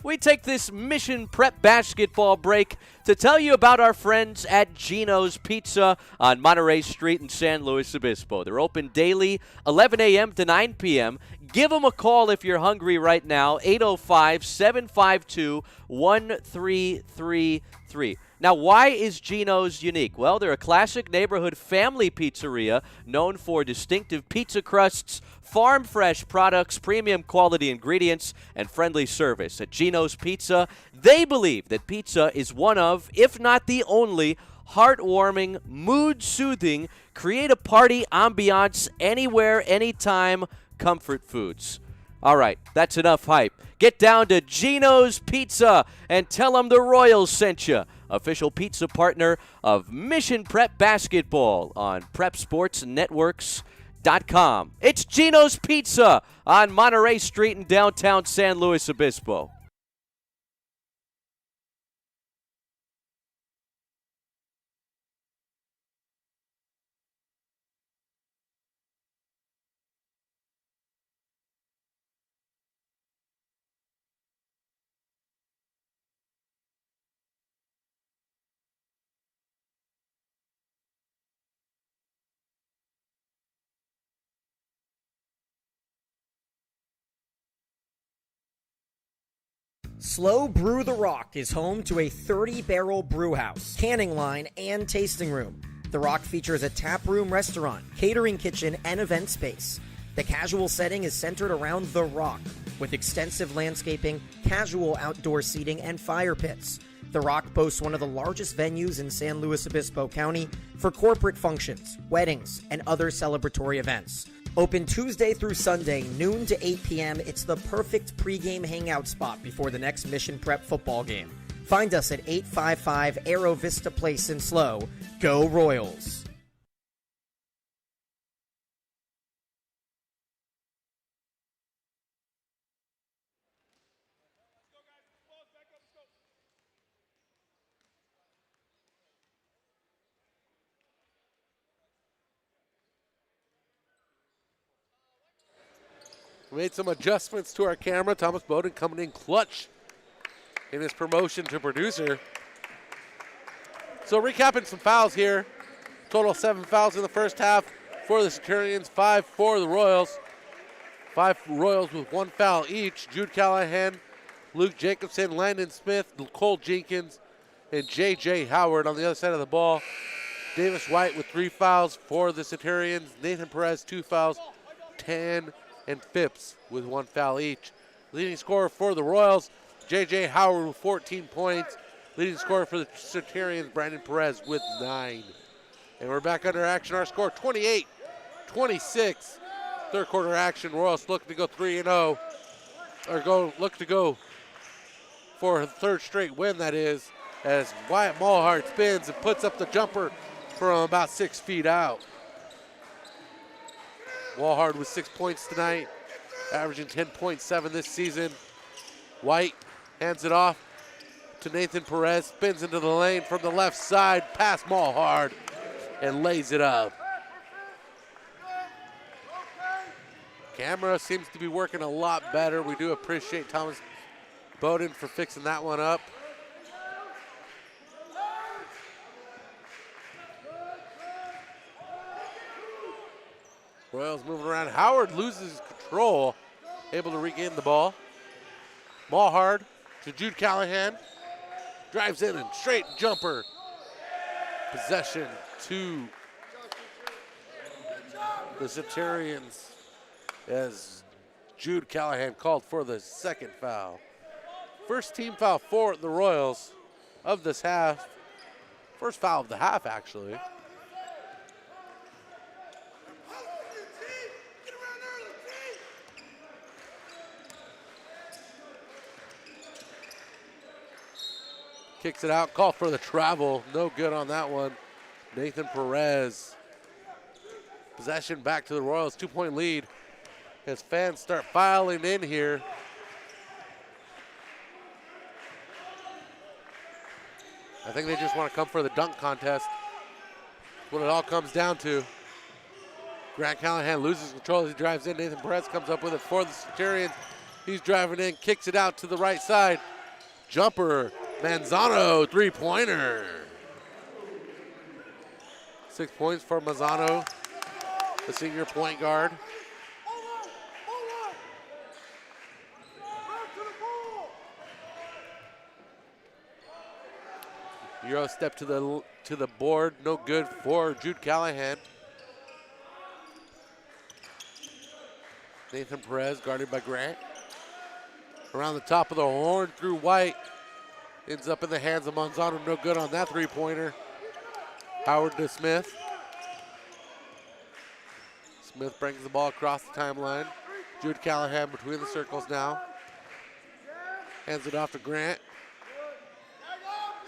We take this Mission Prep basketball break to tell you about our friends at Gino's Pizza on Monterey Street in San Luis Obispo. They're open daily, 11 a.m. to 9 p.m. Give them a call if you're hungry right now, 805-752-1333. Now, why is Gino's unique? Well, they're a classic neighborhood family pizzeria known for distinctive pizza crusts, farm-fresh products, premium quality ingredients, and friendly service. At Gino's Pizza, they believe that pizza is one of, if not the only, heartwarming, mood-soothing, create-a-party ambiance anywhere, anytime comfort foods. All right, that's enough hype. Get down to Gino's Pizza and tell them the Royals sent you. Official pizza partner of Mission Prep Basketball on PrepSportsNetworks.com. It's Gino's Pizza on Monterey Street in downtown San Luis Obispo. Slow Brew The Rock is home to a 30-barrel brew house, canning line, and tasting room. The Rock features a tap room restaurant, catering kitchen, and event space. The casual setting is centered around The Rock, with extensive landscaping, casual outdoor seating, and fire pits. The Rock boasts one of the largest venues in San Luis Obispo County for corporate functions, weddings, and other celebratory events. Open Tuesday through Sunday, noon to 8 p.m. It's the perfect pregame hangout spot before the next Mission Prep football game. Find us at 855 Aero Vista Place in SLO. Go Royals! We made some adjustments to our camera. Thomas Bowden coming in clutch in his promotion to producer. So recapping some fouls here. Total 7 fouls in the first half for the Centurions, 5 for the Royals. 5 Royals with 1 foul each. Jude Callahan, Luke Jacobson, Landon Smith, Cole Jenkins, and J.J. Howard on the other side of the ball. Davis White with 3 fouls for the Centurions. Nathan Perez, 2 fouls. 10 and Phipps with 1 foul each. Leading scorer for the Royals, J.J. Howard with 14 points. Leading scorer for the Centurions, Brandon Perez with 9. And we're back under action. Our score 28-26. Third quarter action. Royals looking to go 3-0. Look to go for a third straight win, that is, as Wyatt Mulhart spins and puts up the jumper from about 6 feet out. Walhard with 6 points tonight, averaging 10.7 this season. White hands it off to Nathan Perez, spins into the lane from the left side, past Mulhard, and lays it up. Camera seems to be working a lot better. We do appreciate Thomas Bowden for fixing that one up. Royals moving around. Howard loses control, able to regain the ball. Ball hard to Jude Callahan. Drives in and straight jumper. Possession to the Centurions as Jude Callahan called for the second foul. First team foul for the Royals of this half. First foul of the half, actually. Kicks it out, call for the travel. No good on that one. Nathan Perez. Possession back to the Royals, 2-point lead. As fans start filing in here. I think they just want to come for the dunk contest. That's what it all comes down to. Grant Callahan loses control as he drives in. Nathan Perez comes up with it for the Centurions. He's driving in, kicks it out to the right side. Jumper, Manzano, three-pointer. 6 points for Manzano, the senior point guard. Euro step to the board, no good for Jude Callahan. Nathan Perez guarded by Grant. Around the top of the horn through White. Ends up in the hands of Manzano, no good on that three-pointer. Howard to Smith. Smith brings the ball across the timeline. Jude Callahan between the circles now. Hands it off to Grant.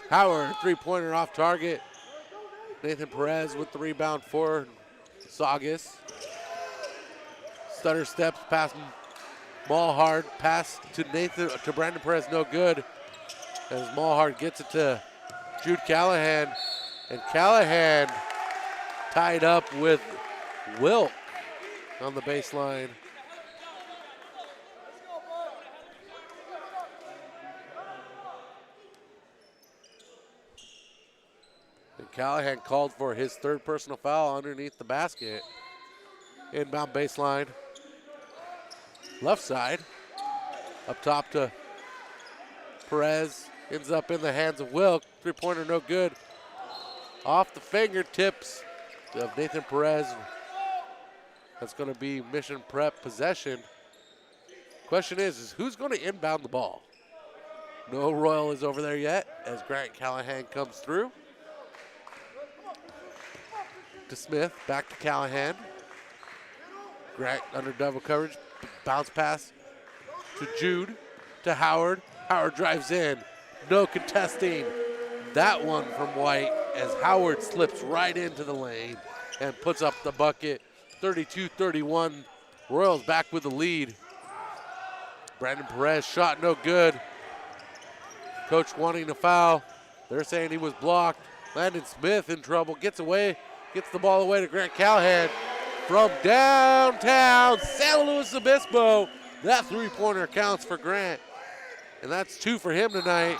Howard, three-pointer off target. Nathan Perez with the rebound for Saugus. Stutter steps past Mulhard. Pass to Brandon Perez, no good. As Mulhard gets it to Jude Callahan. And Callahan tied up with Wilk on the baseline. And Callahan called for his third personal foul underneath the basket. Inbound baseline. Left side. Up top to Perez. Ends up in the hands of Wilk. Three-pointer no good. Off the fingertips of Nathan Perez. That's going to be Mission Prep possession. Question is who's going to inbound the ball? No Royal is over there yet as Grant Callahan comes through. To Smith, back to Callahan. Grant under double coverage. Bounce pass to Jude, to Howard. Howard drives in. No contesting. That one from White as Howard slips right into the lane and puts up the bucket. 32-31. Royals back with the lead. Brandon Perez shot no good. Coach wanting a foul. They're saying he was blocked. Landon Smith in trouble. Gets away. Gets the ball away to Grant Callahan from downtown San Luis Obispo. That three-pointer counts for Grant. And that's 2 for him tonight.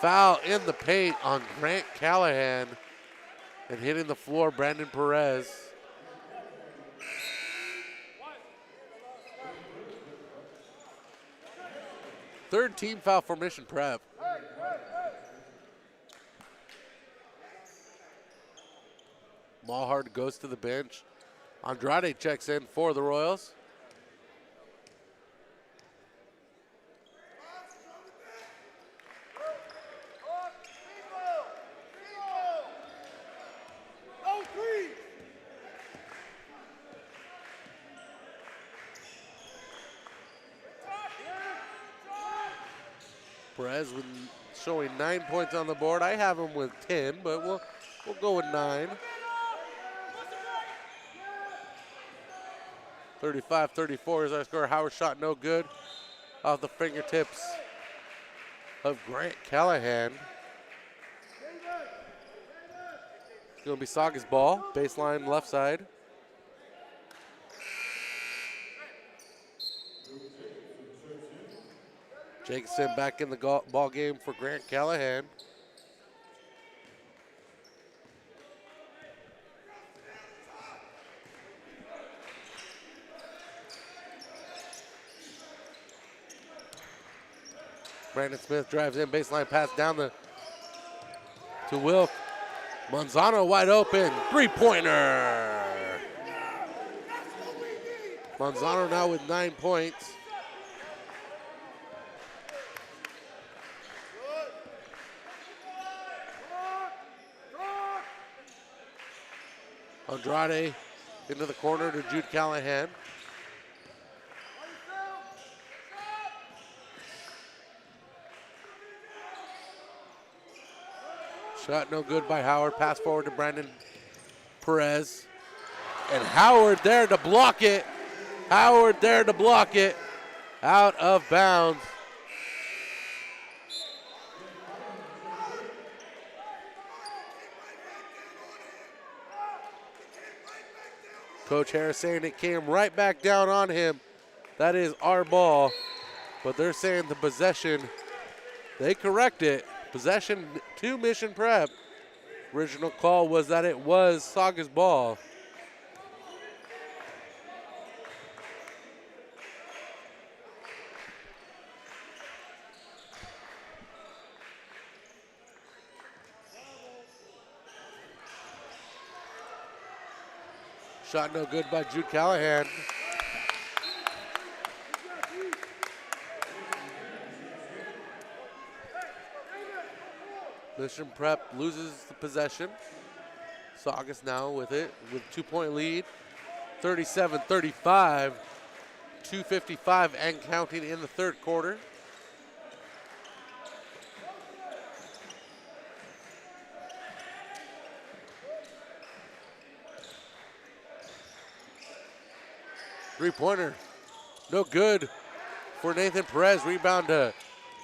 Foul in the paint on Grant Callahan. And hitting the floor, Brandon Perez. Third team foul for Mission Prep. Mulhard goes to the bench. Andrade checks in for the Royals. Perez with showing 9 points on the board. I have him with 10, but we'll go with 9. 35-34 is our score. Howard shot no good off the fingertips of Grant Callahan. It's going to be Saugus ball, baseline left side. Jacobson back in the ball game for Grant Callahan. Brandon Smith drives in, baseline pass down to Wilk. Manzano wide open, three-pointer. Manzano now with 9 points. Andrade into the corner to Jude Callahan. Shot no good by Howard. Pass forward to Brandon Perez. And Howard there to block it. Howard there to block it. Out of bounds. Coach Harris saying it came right back down on him. That is our ball. But they're saying the possession, they correct it. Possession to Mission Prep. Original call was that it was Saugus ball. Shot no good by Jude Callahan. Mission Prep loses the possession. Saugus now with it, with 2-point lead. 37-35. 2:55 and counting in the third quarter. Three-pointer, no good for Nathan Perez. Rebound to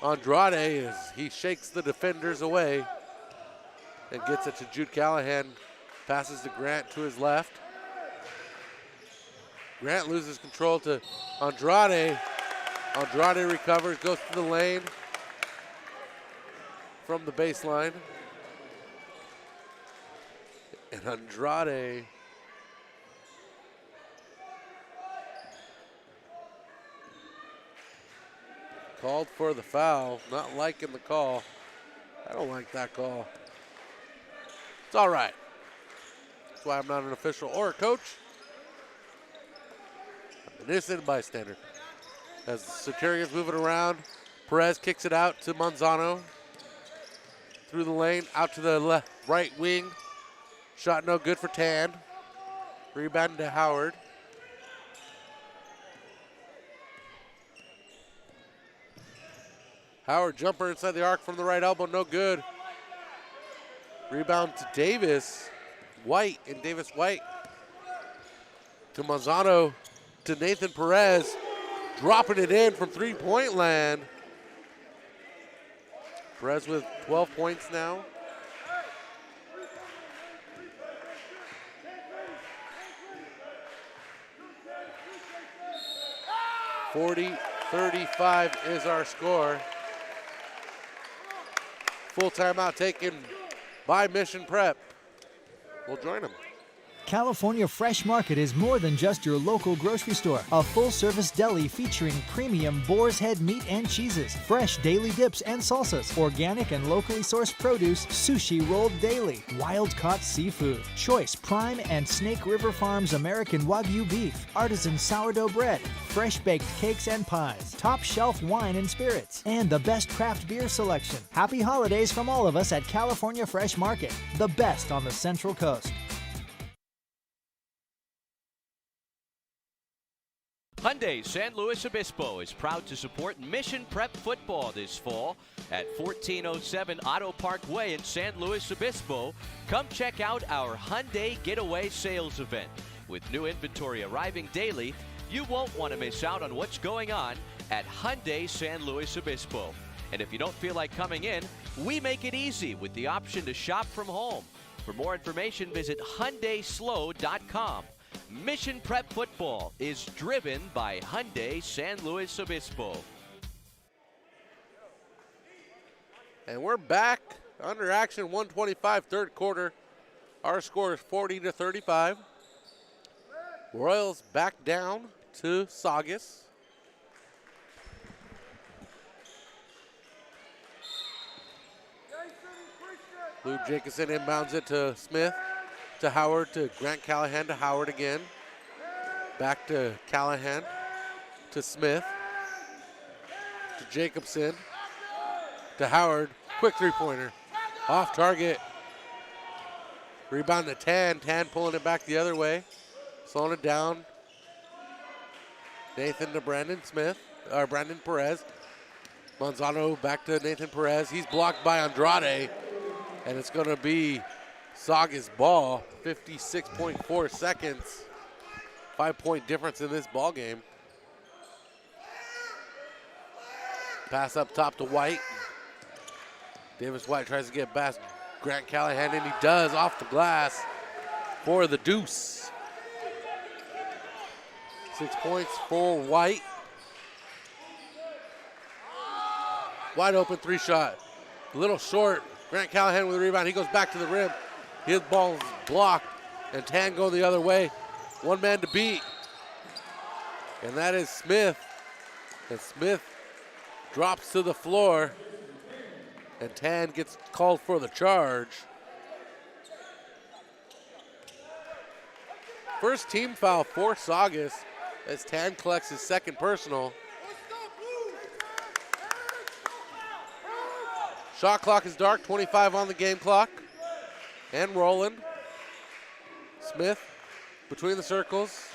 Andrade as he shakes the defenders away and gets it to Jude Callahan. Passes to Grant to his left. Grant loses control to Andrade. Andrade recovers, goes to the lane from the baseline. And Andrade called for the foul, not liking the call. I don't like that call. It's all right. That's why I'm not an official or a coach. I'm an innocent bystander. As Centurions moving around, Perez kicks it out to Manzano. Through the lane, out to the left, right wing. Shot no good for Tan. Rebound to Howard. Howard jumper inside the arc from the right elbow, no good. Rebound to Davis White, and Davis White to Manzano to Nathan Perez, dropping it in from three-point land. Perez with 12 points now. .40-35 is our score. Full timeout taken by Mission Prep. We'll join them. California Fresh Market is more than just your local grocery store. A full-service deli featuring premium boar's head meat and cheeses, fresh daily dips and salsas, organic and locally sourced produce, sushi rolled daily, wild-caught seafood, choice prime and Snake River Farms American Wagyu beef, artisan sourdough bread, fresh-baked cakes and pies, top-shelf wine and spirits, and the best craft beer selection. Happy holidays from all of us at California Fresh Market, the best on the Central Coast. Hyundai San Luis Obispo is proud to support Mission Prep football this fall at 1407 Auto Park Way in San Luis Obispo. Come check out our Hyundai Getaway Sales event. With new inventory arriving daily, you won't want to miss out on what's going on at Hyundai San Luis Obispo. And if you don't feel like coming in, we make it easy with the option to shop from home. For more information, visit HyundaiSlow.com. Mission Prep football is driven by Hyundai San Luis Obispo. And we're back under action, 125 third quarter. Our score is 40-35. Royals back down to Saugus. Lou Jacobson inbounds it to Smith, to Howard, to Grant Callahan, to Howard again. Back to Callahan, to Smith, to Jacobson, to Howard. Quick three-pointer. Off target. Rebound to Tan. Tan pulling it back the other way. Slowing it down. Nathan to Brandon Perez. Manzano back to Nathan Perez. He's blocked by Andrade. And it's going to be Saugus ball. 56.4 seconds. 5-point difference in this ball game. Pass up top to White. Davis White tries to get past Grant Callahan, and he does off the glass for the deuce. 6 points for White. Wide open three-shot. A little short. Grant Callahan with the rebound. He goes back to the rim. His ball is blocked, and Tan go the other way. One man to beat, and that is Smith. And Smith drops to the floor, and Tan gets called for the charge. First team foul for Saugus as Tan collects his second personal. Shot clock is dark, 25 on the game clock. And rolling. Smith between the circles.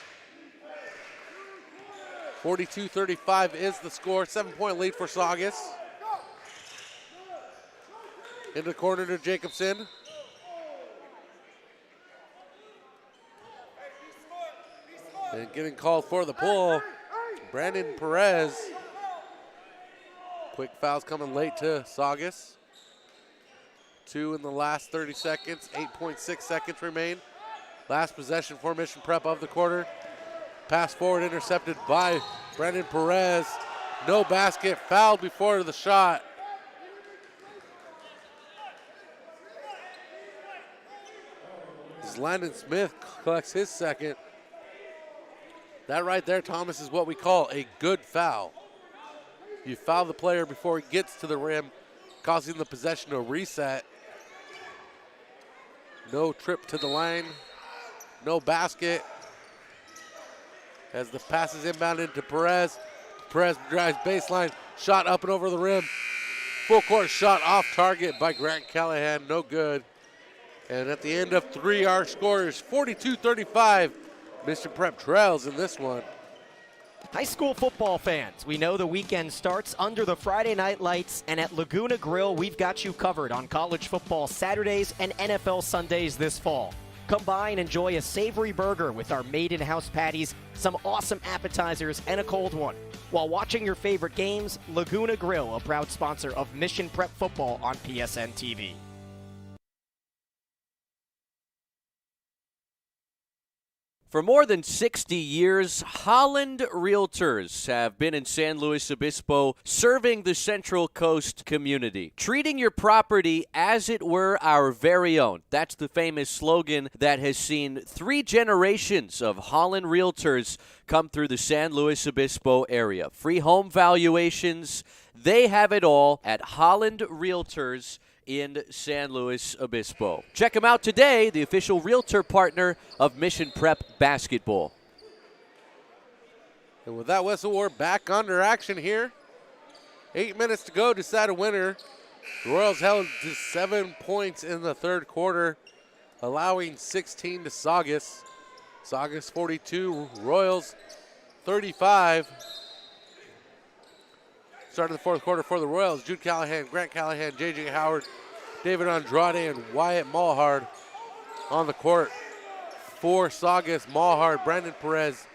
42-35 is the score. 7-point lead for Saugus. Into the corner to Jacobson. And getting called for the pull, Brandon Perez. Quick fouls coming late to Saugus. 2 in the last 30 seconds. 8.6 seconds remain. Last possession for Mission Prep of the quarter. Pass forward intercepted by Brandon Perez. No basket, fouled before the shot. As Landon Smith collects his second. That right there, Thomas, is what we call a good foul. You foul the player before he gets to the rim, causing the possession to reset. No trip to the line, no basket. As the pass is inbounded to Perez. Perez drives baseline, shot up and over the rim. Full court shot off target by Grant Callahan, no good. And at the end of 3, our score is 42-35. Mission Prep trails in this one. High school football fans, we know the weekend starts under the Friday night lights, and at Laguna Grill, we've got you covered on college football Saturdays and NFL Sundays this fall. Come by and enjoy a savory burger with our made-in-house patties, some awesome appetizers, and a cold one. While watching your favorite games, Laguna Grill, a proud sponsor of Mission Prep Football on PSNtv. For more than 60 years, Holland Realtors have been in San Luis Obispo serving the Central Coast community, treating your property as it were our very own. That's the famous slogan that has seen 3 generations of Holland Realtors come through the San Luis Obispo area. Free home valuations, they have it all at Holland Realtors in San Luis Obispo. Check them out today, the official realtor partner of Mission Prep Basketball. And with that whistle, we're back under action here. 8 minutes to go, decide a winner. The Royals held to 7 points in the third quarter, allowing 16 to Saugus. Saugus 42, Royals 35. Start of the fourth quarter for the Royals. Jude Callahan, Grant Callahan, J.J. Howard, David Andrade, and Wyatt Mulhard on the court. For Saugus, Mulhard, Brandon Perez,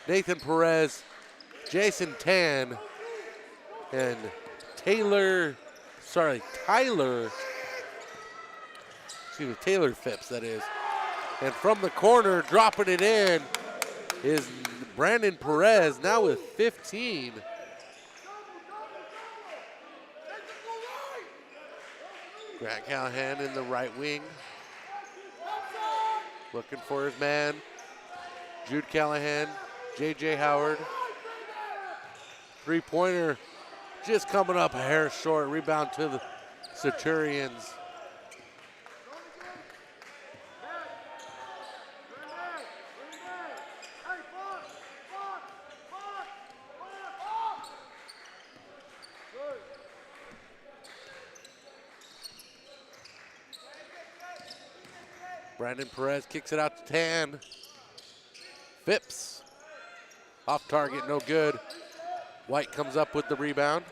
Nathan Perez, Jason Tan, and Taylor Phipps, that is. And from the corner, dropping it in, is Brandon Perez, now with 15. Grant Callahan in the right wing. Looking for his man. Jude Callahan, J.J. Howard. Three-pointer just coming up a hair short. Rebound to the Centurions. Brandon Perez kicks it out to Tan. Phipps off target, no good. White comes up with the rebound.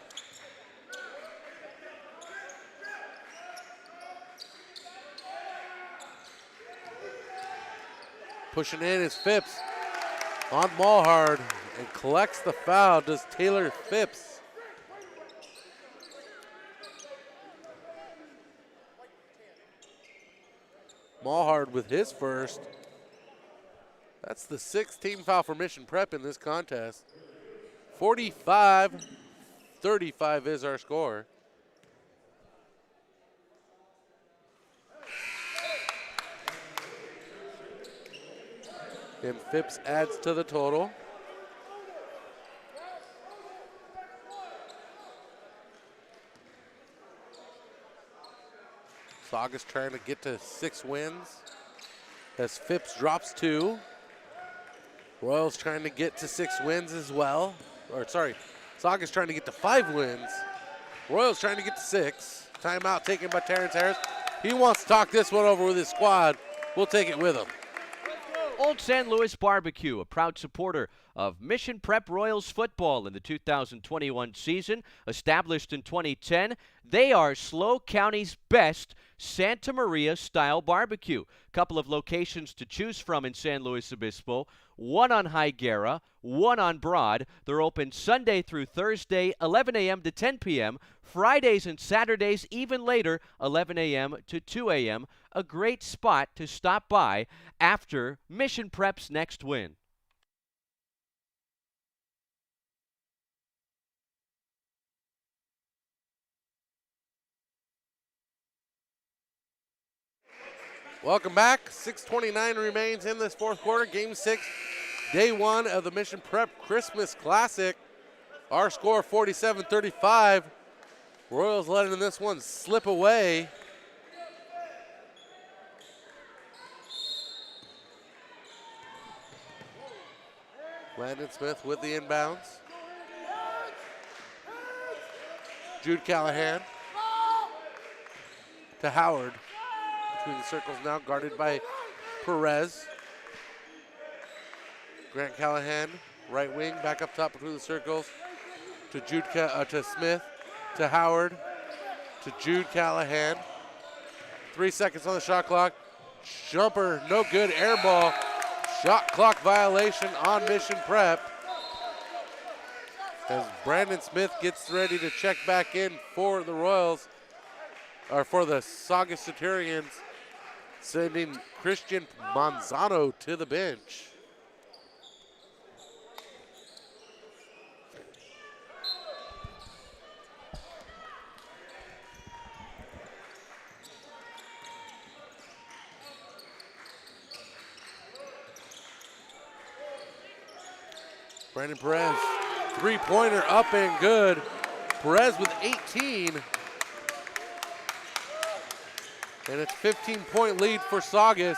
Pushing in is Phipps on Mulhard and collects the foul. Does Taylor Phipps. Mulhard with his first. That's the 6th team foul for Mission Prep in this contest. 45-35 is our score. And Phipps adds to the total. Saugus trying to get to 6 wins as Phipps drops 2. Royals trying to get to 6 wins as well. Or sorry, Saugus trying to get to 5 wins. Royals trying to get to 6. Timeout taken by Terrence Harris. He wants to talk this one over with his squad. We'll take it with him. Old San Luis Barbecue, a proud supporter of Mission Prep Royals football in the 2021 season. Established in 2010, they are SLO County's best Santa Maria-style barbecue. Couple of locations to choose from in San Luis Obispo. One on Higuera, one on Broad. They're open Sunday through Thursday, 11 a.m. to 10 p.m. Fridays and Saturdays, even later, 11 a.m. to 2 a.m. A great spot to stop by after Mission Prep's next win. Welcome back. 6:29 remains in this fourth quarter. Game 6, day 1 of the Mission Prep Christmas Classic. Our score 47-35. Royals letting this one slip away. Landon Smith with the inbounds. Jude Callahan to Howard. Between the circles now, guarded by Perez. Grant Callahan, right wing, back up top between the circles to to Smith, to Howard, to Jude Callahan. 3 seconds on the shot clock. Jumper, no good, air ball. Shot clock violation on Mission Prep. As Brandon Smith gets ready to check back in for the Royals, or for the Saugus Centurions, sending Christian Manzano to the bench. Brandon Perez, three-pointer up and good. Perez with 18. And it's a 15-point lead for Saugus.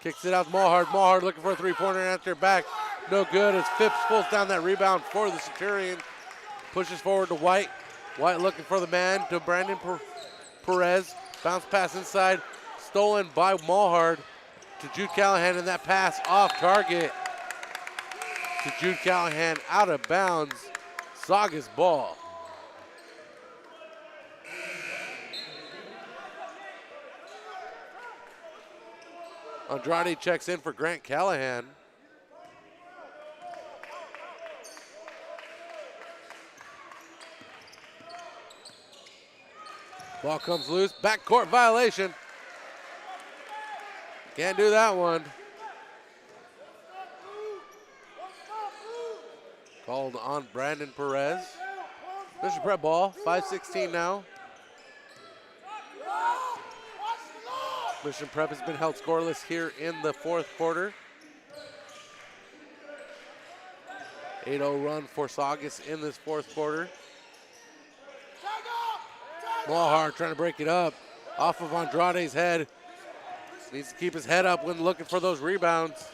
Kicks it out to Mulhard. Mulhard looking for a three-pointer after back. No good as Phipps pulls down that rebound for the Centurions. Pushes forward to White. White looking for the man to Brandon Perez. Bounce pass inside. Stolen by Mulhard to Jude Callahan, and that pass off target to Jude Callahan, out of bounds. Saugus ball. Andrade checks in for Grant Callahan. Ball comes loose, backcourt violation. Can't do that one. Called on Brandon Perez. Mission Prep ball, 5:16 now. Mission Prep has been held scoreless here in the fourth quarter. 8-0 run for Saugus in this fourth quarter. Mulhard trying to break it up off of Andrade's head. Needs to keep his head up when looking for those rebounds.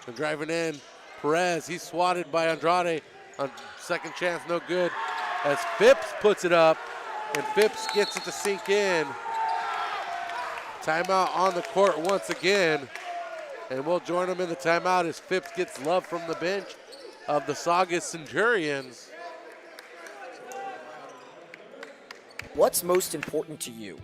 And driving in, Perez, he's swatted by Andrade on second chance, no good. As Phipps puts it up, and Phipps gets it to sink in. Timeout on the court once again. And we'll join them in the timeout as Phipps gets love from the bench of the Saugus Centurions. What's most important to you?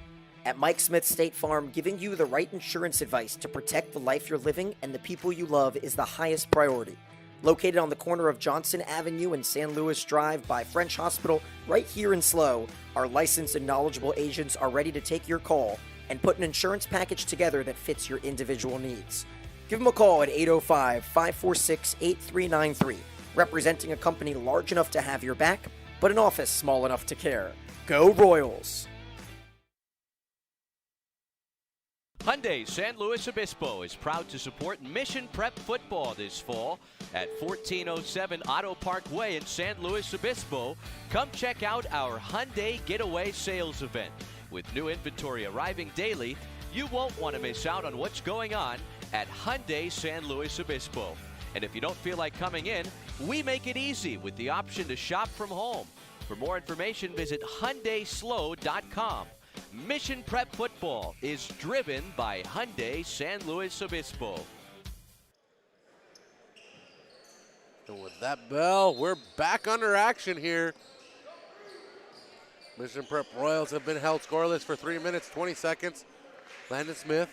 At Mike Smith State Farm, giving you the right insurance advice to protect the life you're living and the people you love is the highest priority. Located on the corner of Johnson Avenue and San Luis Drive by French Hospital, right here in SLO, our licensed and knowledgeable agents are ready to take your call and put an insurance package together that fits your individual needs. Give them a call at 805-546-8393, representing a company large enough to have your back, but an office small enough to care. Go Royals! Hyundai San Luis Obispo is proud to support Mission Prep football this fall at 1407 Auto Park Way in San Luis Obispo. Come check out our Hyundai Getaway Sales event. With new inventory arriving daily, you won't want to miss out on what's going on at Hyundai San Luis Obispo. And if you don't feel like coming in, we make it easy with the option to shop from home. For more information, visit HyundaiSlow.com. Mission Prep football is driven by Hyundai San Luis Obispo. And with that bell, we're back under action here. Mission Prep Royals have been held scoreless for 3 minutes, 20 seconds. Landon Smith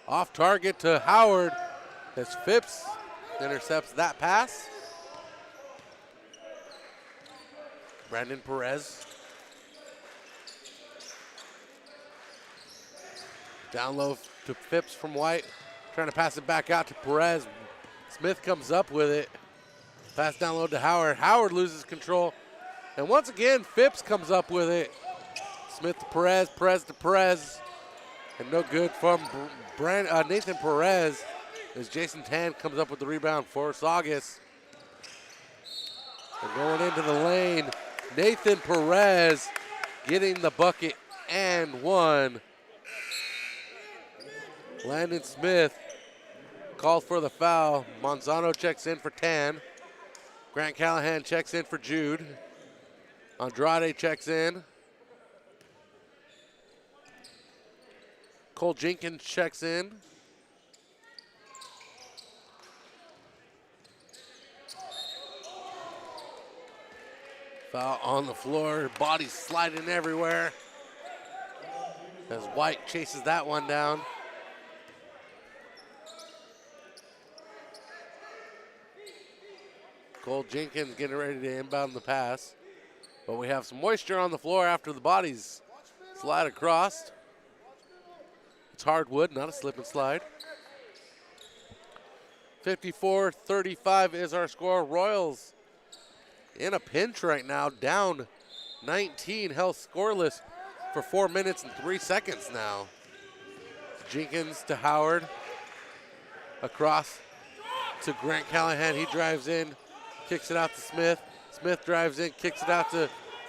off target to Howard as Phipps intercepts that pass. Brandon Perez. Down low to Phipps from White. Trying to pass it back out to Perez. Smith comes up with it. Pass down low to Howard. Howard loses control. And once again, Phipps comes up with it. Smith to Perez, Perez to Perez. And no good from Nathan Perez as Jason Tan comes up with the rebound for Saugus. And going into the lane, Nathan Perez getting the bucket and one. Landon Smith calls for the foul. Monzano checks in for Tan. Grant Callahan checks in for Jude. Andrade checks in. Cole Jenkins checks in. Foul on the floor, bodies sliding everywhere as White chases that one down. Cole Jenkins getting ready to inbound the pass. But we have some moisture on the floor after the bodies slide across. It's hardwood, not a slip and slide. 54-35 is our score. Royals in a pinch right now, down 19, held scoreless for 4 minutes and 3 seconds now. Jenkins to Howard. Across to Grant Callahan. He drives in, kicks it out to Smith. Smith drives in, kicks it out to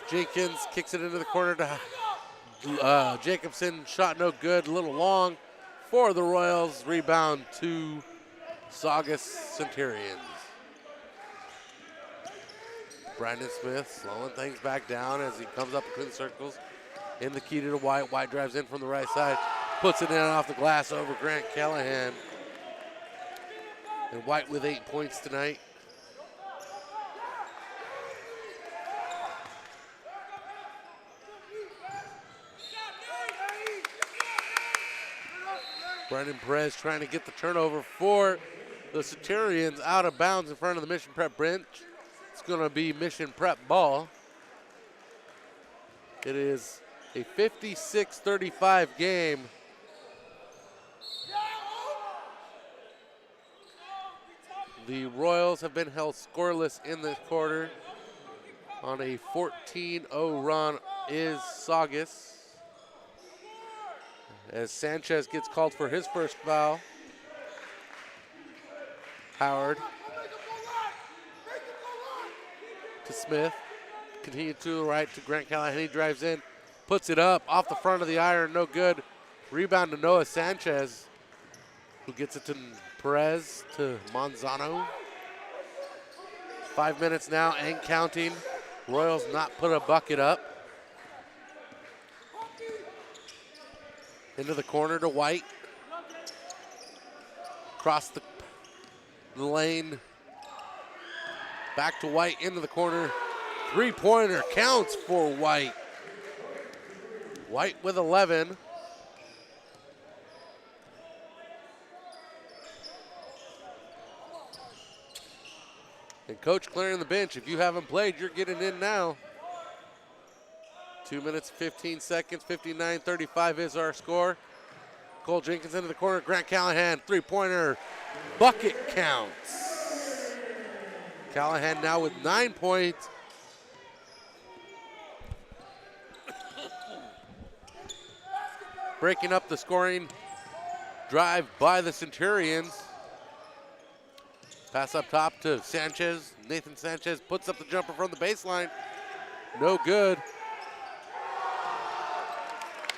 Jenkins, kicks it into the corner to Jacobson. Shot no good, a little long for the Royals. Rebound to Saugus Centurions. Brandon Smith slowing things back down as he comes up between the circles. In the key to the White. White drives in from the right side, puts it in off the glass over Grant Callahan. And White with 8 points tonight. Brandon Perez trying to get the turnover for the Centurions out of bounds in front of the Mission Prep bench. It's going to be Mission Prep ball. It is a 56-35 game. The Royals have been held scoreless in this quarter. On a 14-0 run is Saugus, as Sanchez gets called for his first foul. Howard to Smith. Continue to the right to Grant Callahan. He drives in, puts it up off the front of the iron, no good. Rebound to Noah Sanchez, who gets it to Perez to Monzano. 5 minutes now and counting. Royals not put a bucket up. Into the corner to White. Across the lane. Back to White, into the corner. Three-pointer counts for White. White with 11. And Coach clearing the bench. If you haven't played, you're getting in now. 2 minutes, 15 seconds, 59-35 is our score. Cole Jenkins into the corner. Grant Callahan, three-pointer. Bucket counts. Callahan now with 9 points. Breaking up the scoring drive by the Centurions. Pass up top to Sanchez. Nathan Sanchez puts up the jumper from the baseline. No good.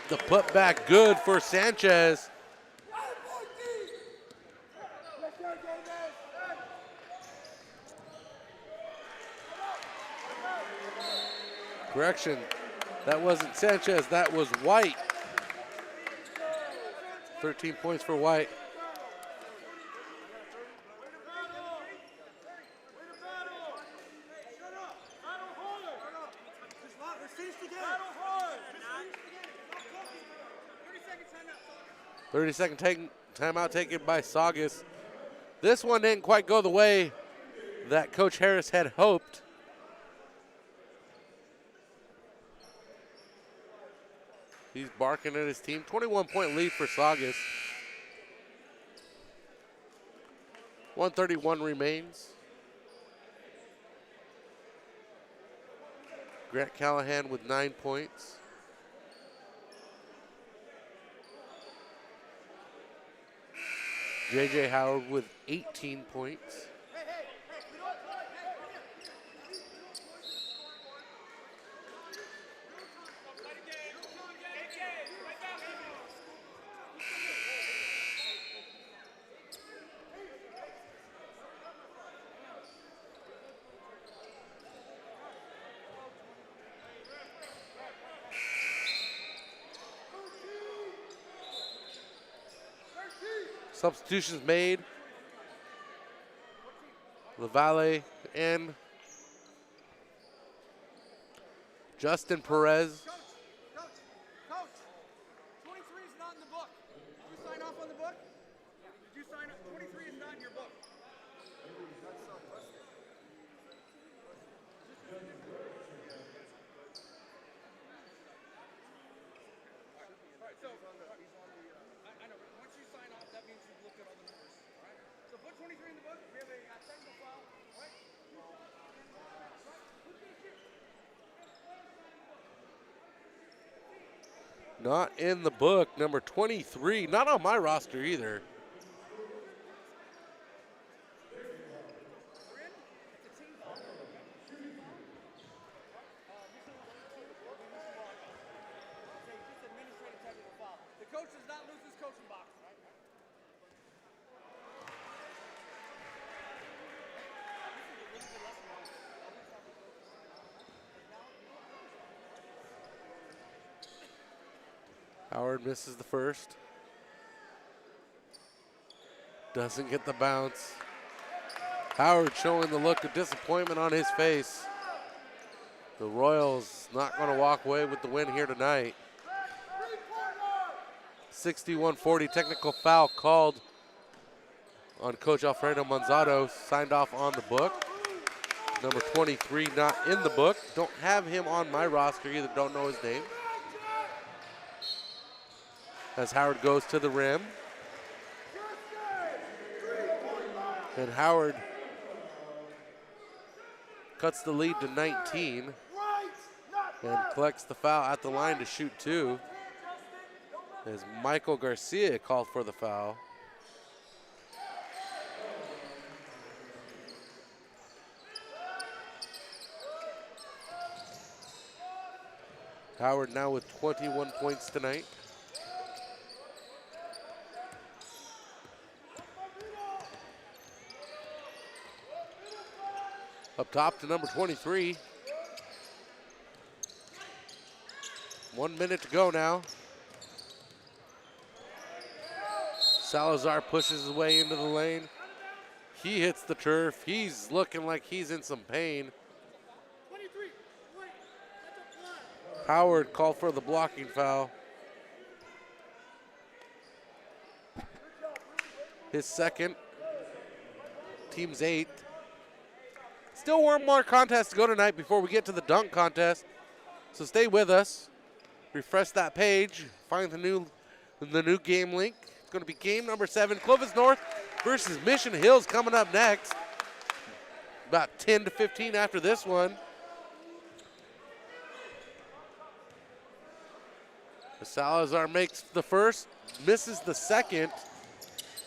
The putback good for Sanchez. Correction, that wasn't Sanchez, that was White. 13 points for White. Timeout taken by Saugus. This one didn't quite go the way that Coach Harris had hoped. He's barking at his team. 21-point lead for Saugus. 1:31 remains. Grant Callahan with 9 points. J.J. Howard with 18 points. Substitutions made. LaValle and Justin Perez. Coach, 23 is not in the book. Did you sign off on the book? Did you sign up? 23 is not in your book. I know, but once you sign off, that means you've looked at all the numbers. All right? So put 23 in the book. We have a technical foul. All right? Not in the book, number 23. Not on my roster either. The coach does not lose his coaching box. Howard misses the first. Doesn't get the bounce. Howard showing the look of disappointment on his face. The Royals not going to walk away with the win here tonight. 61-40 technical foul called on Coach Alfredo Manzado, signed off on the book. Number 23 not in the book. Don't have him on my roster either, don't know his name. As Howard goes to the rim. And Howard cuts the lead to 19 and collects the foul at the line to shoot two. As Michael Garcia called for the foul. Howard now with 21 points tonight. Up top to number 23. 1 minute to go now. Salazar pushes his way into the lane. He hits the turf. He's looking like he's in some pain. Howard called for the blocking foul. His second. Team's 8th. Still one more contest to go tonight before we get to the dunk contest. So stay with us. Refresh that page. Find the new game link. It's going to be game number 7. Clovis North versus Mission Hills coming up next. About 10 to 15 after this one. Salazar makes the first, misses the second.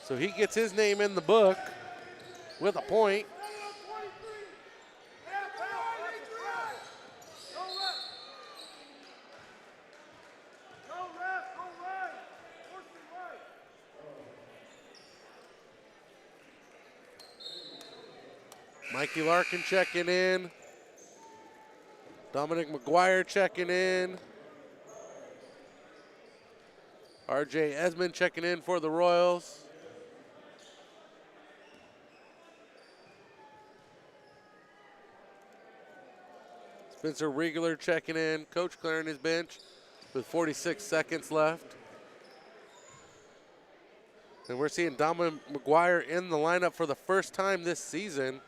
So he gets his name in the book with a point. Mikey Larkin checking in. Dominic McGuire checking in. RJ Esmond checking in for the Royals. Spencer Riegler checking in. Coach clearing his bench with 46 seconds left. And we're seeing Dominic McGuire in the lineup for the first time this season.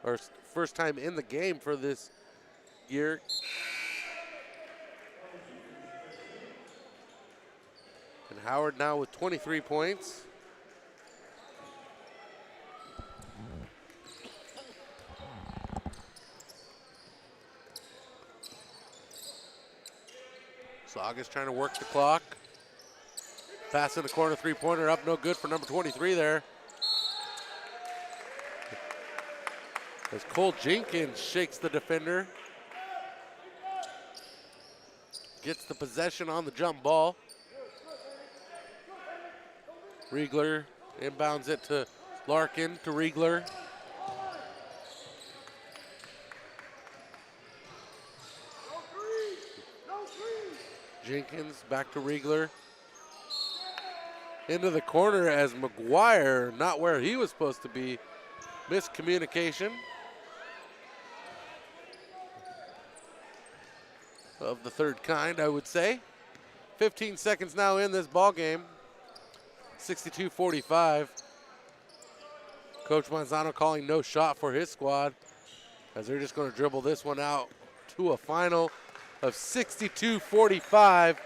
Or first time in the game for this year. And Howard now with 23 points. Saugus trying to work the clock. Pass in the corner, three-pointer up, no good for number 23 there. As Cole Jenkins shakes the defender. Gets the possession on the jump ball. Riegler inbounds it to Larkin, to Riegler. Jenkins back to Riegler. Into the corner as McGuire, not where he was supposed to be. Miscommunication of the third kind, I would say. 15 seconds now in this ball game. 62-45. Coach Manzano calling no shot for his squad as they're just going to dribble this one out to a final of 62-45.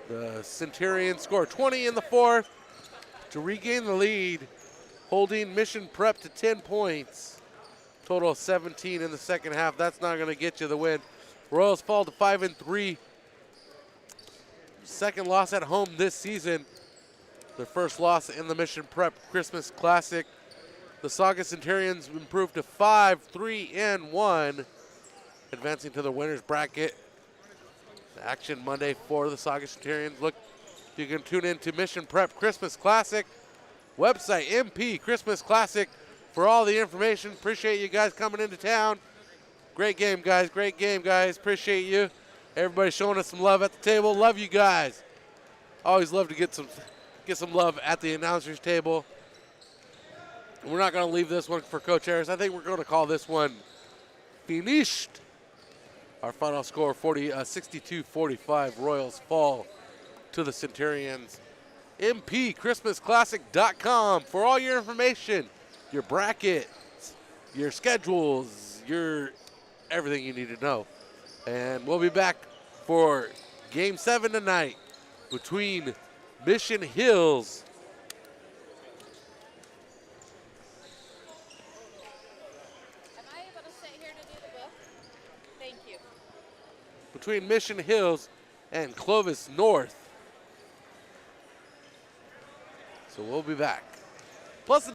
The Centurions score 20 in the fourth to regain the lead, holding Mission Prep to 10 points. Total of 17 in the second half. That's not going to get you the win. Royals fall to 5-3. Second loss at home this season. Their first loss in the Mission Prep Christmas Classic. The Saugus Centurions improved to 5-3-1, advancing to the winner's bracket. Action Monday for the Saugus Centurions. Look, you can tune in to Mission Prep Christmas Classic website, MP Christmas Classic, for all the information. Appreciate you guys coming into town. Great game, guys. Great game, guys. Appreciate you. Everybody showing us some love at the table. Love you guys. Always love to get some love at the announcers table. We're not going to leave this one for Coach Harris. I think we're going to call this one finished. Our final score, 62-45. Royals fall to the Centurions. MPChristmasClassic.com for all your information, your brackets, your schedules, your everything you need to know. And we'll be back for Game 7 tonight between Mission Hills between Mission Hills and Clovis North. So we'll be back. Plus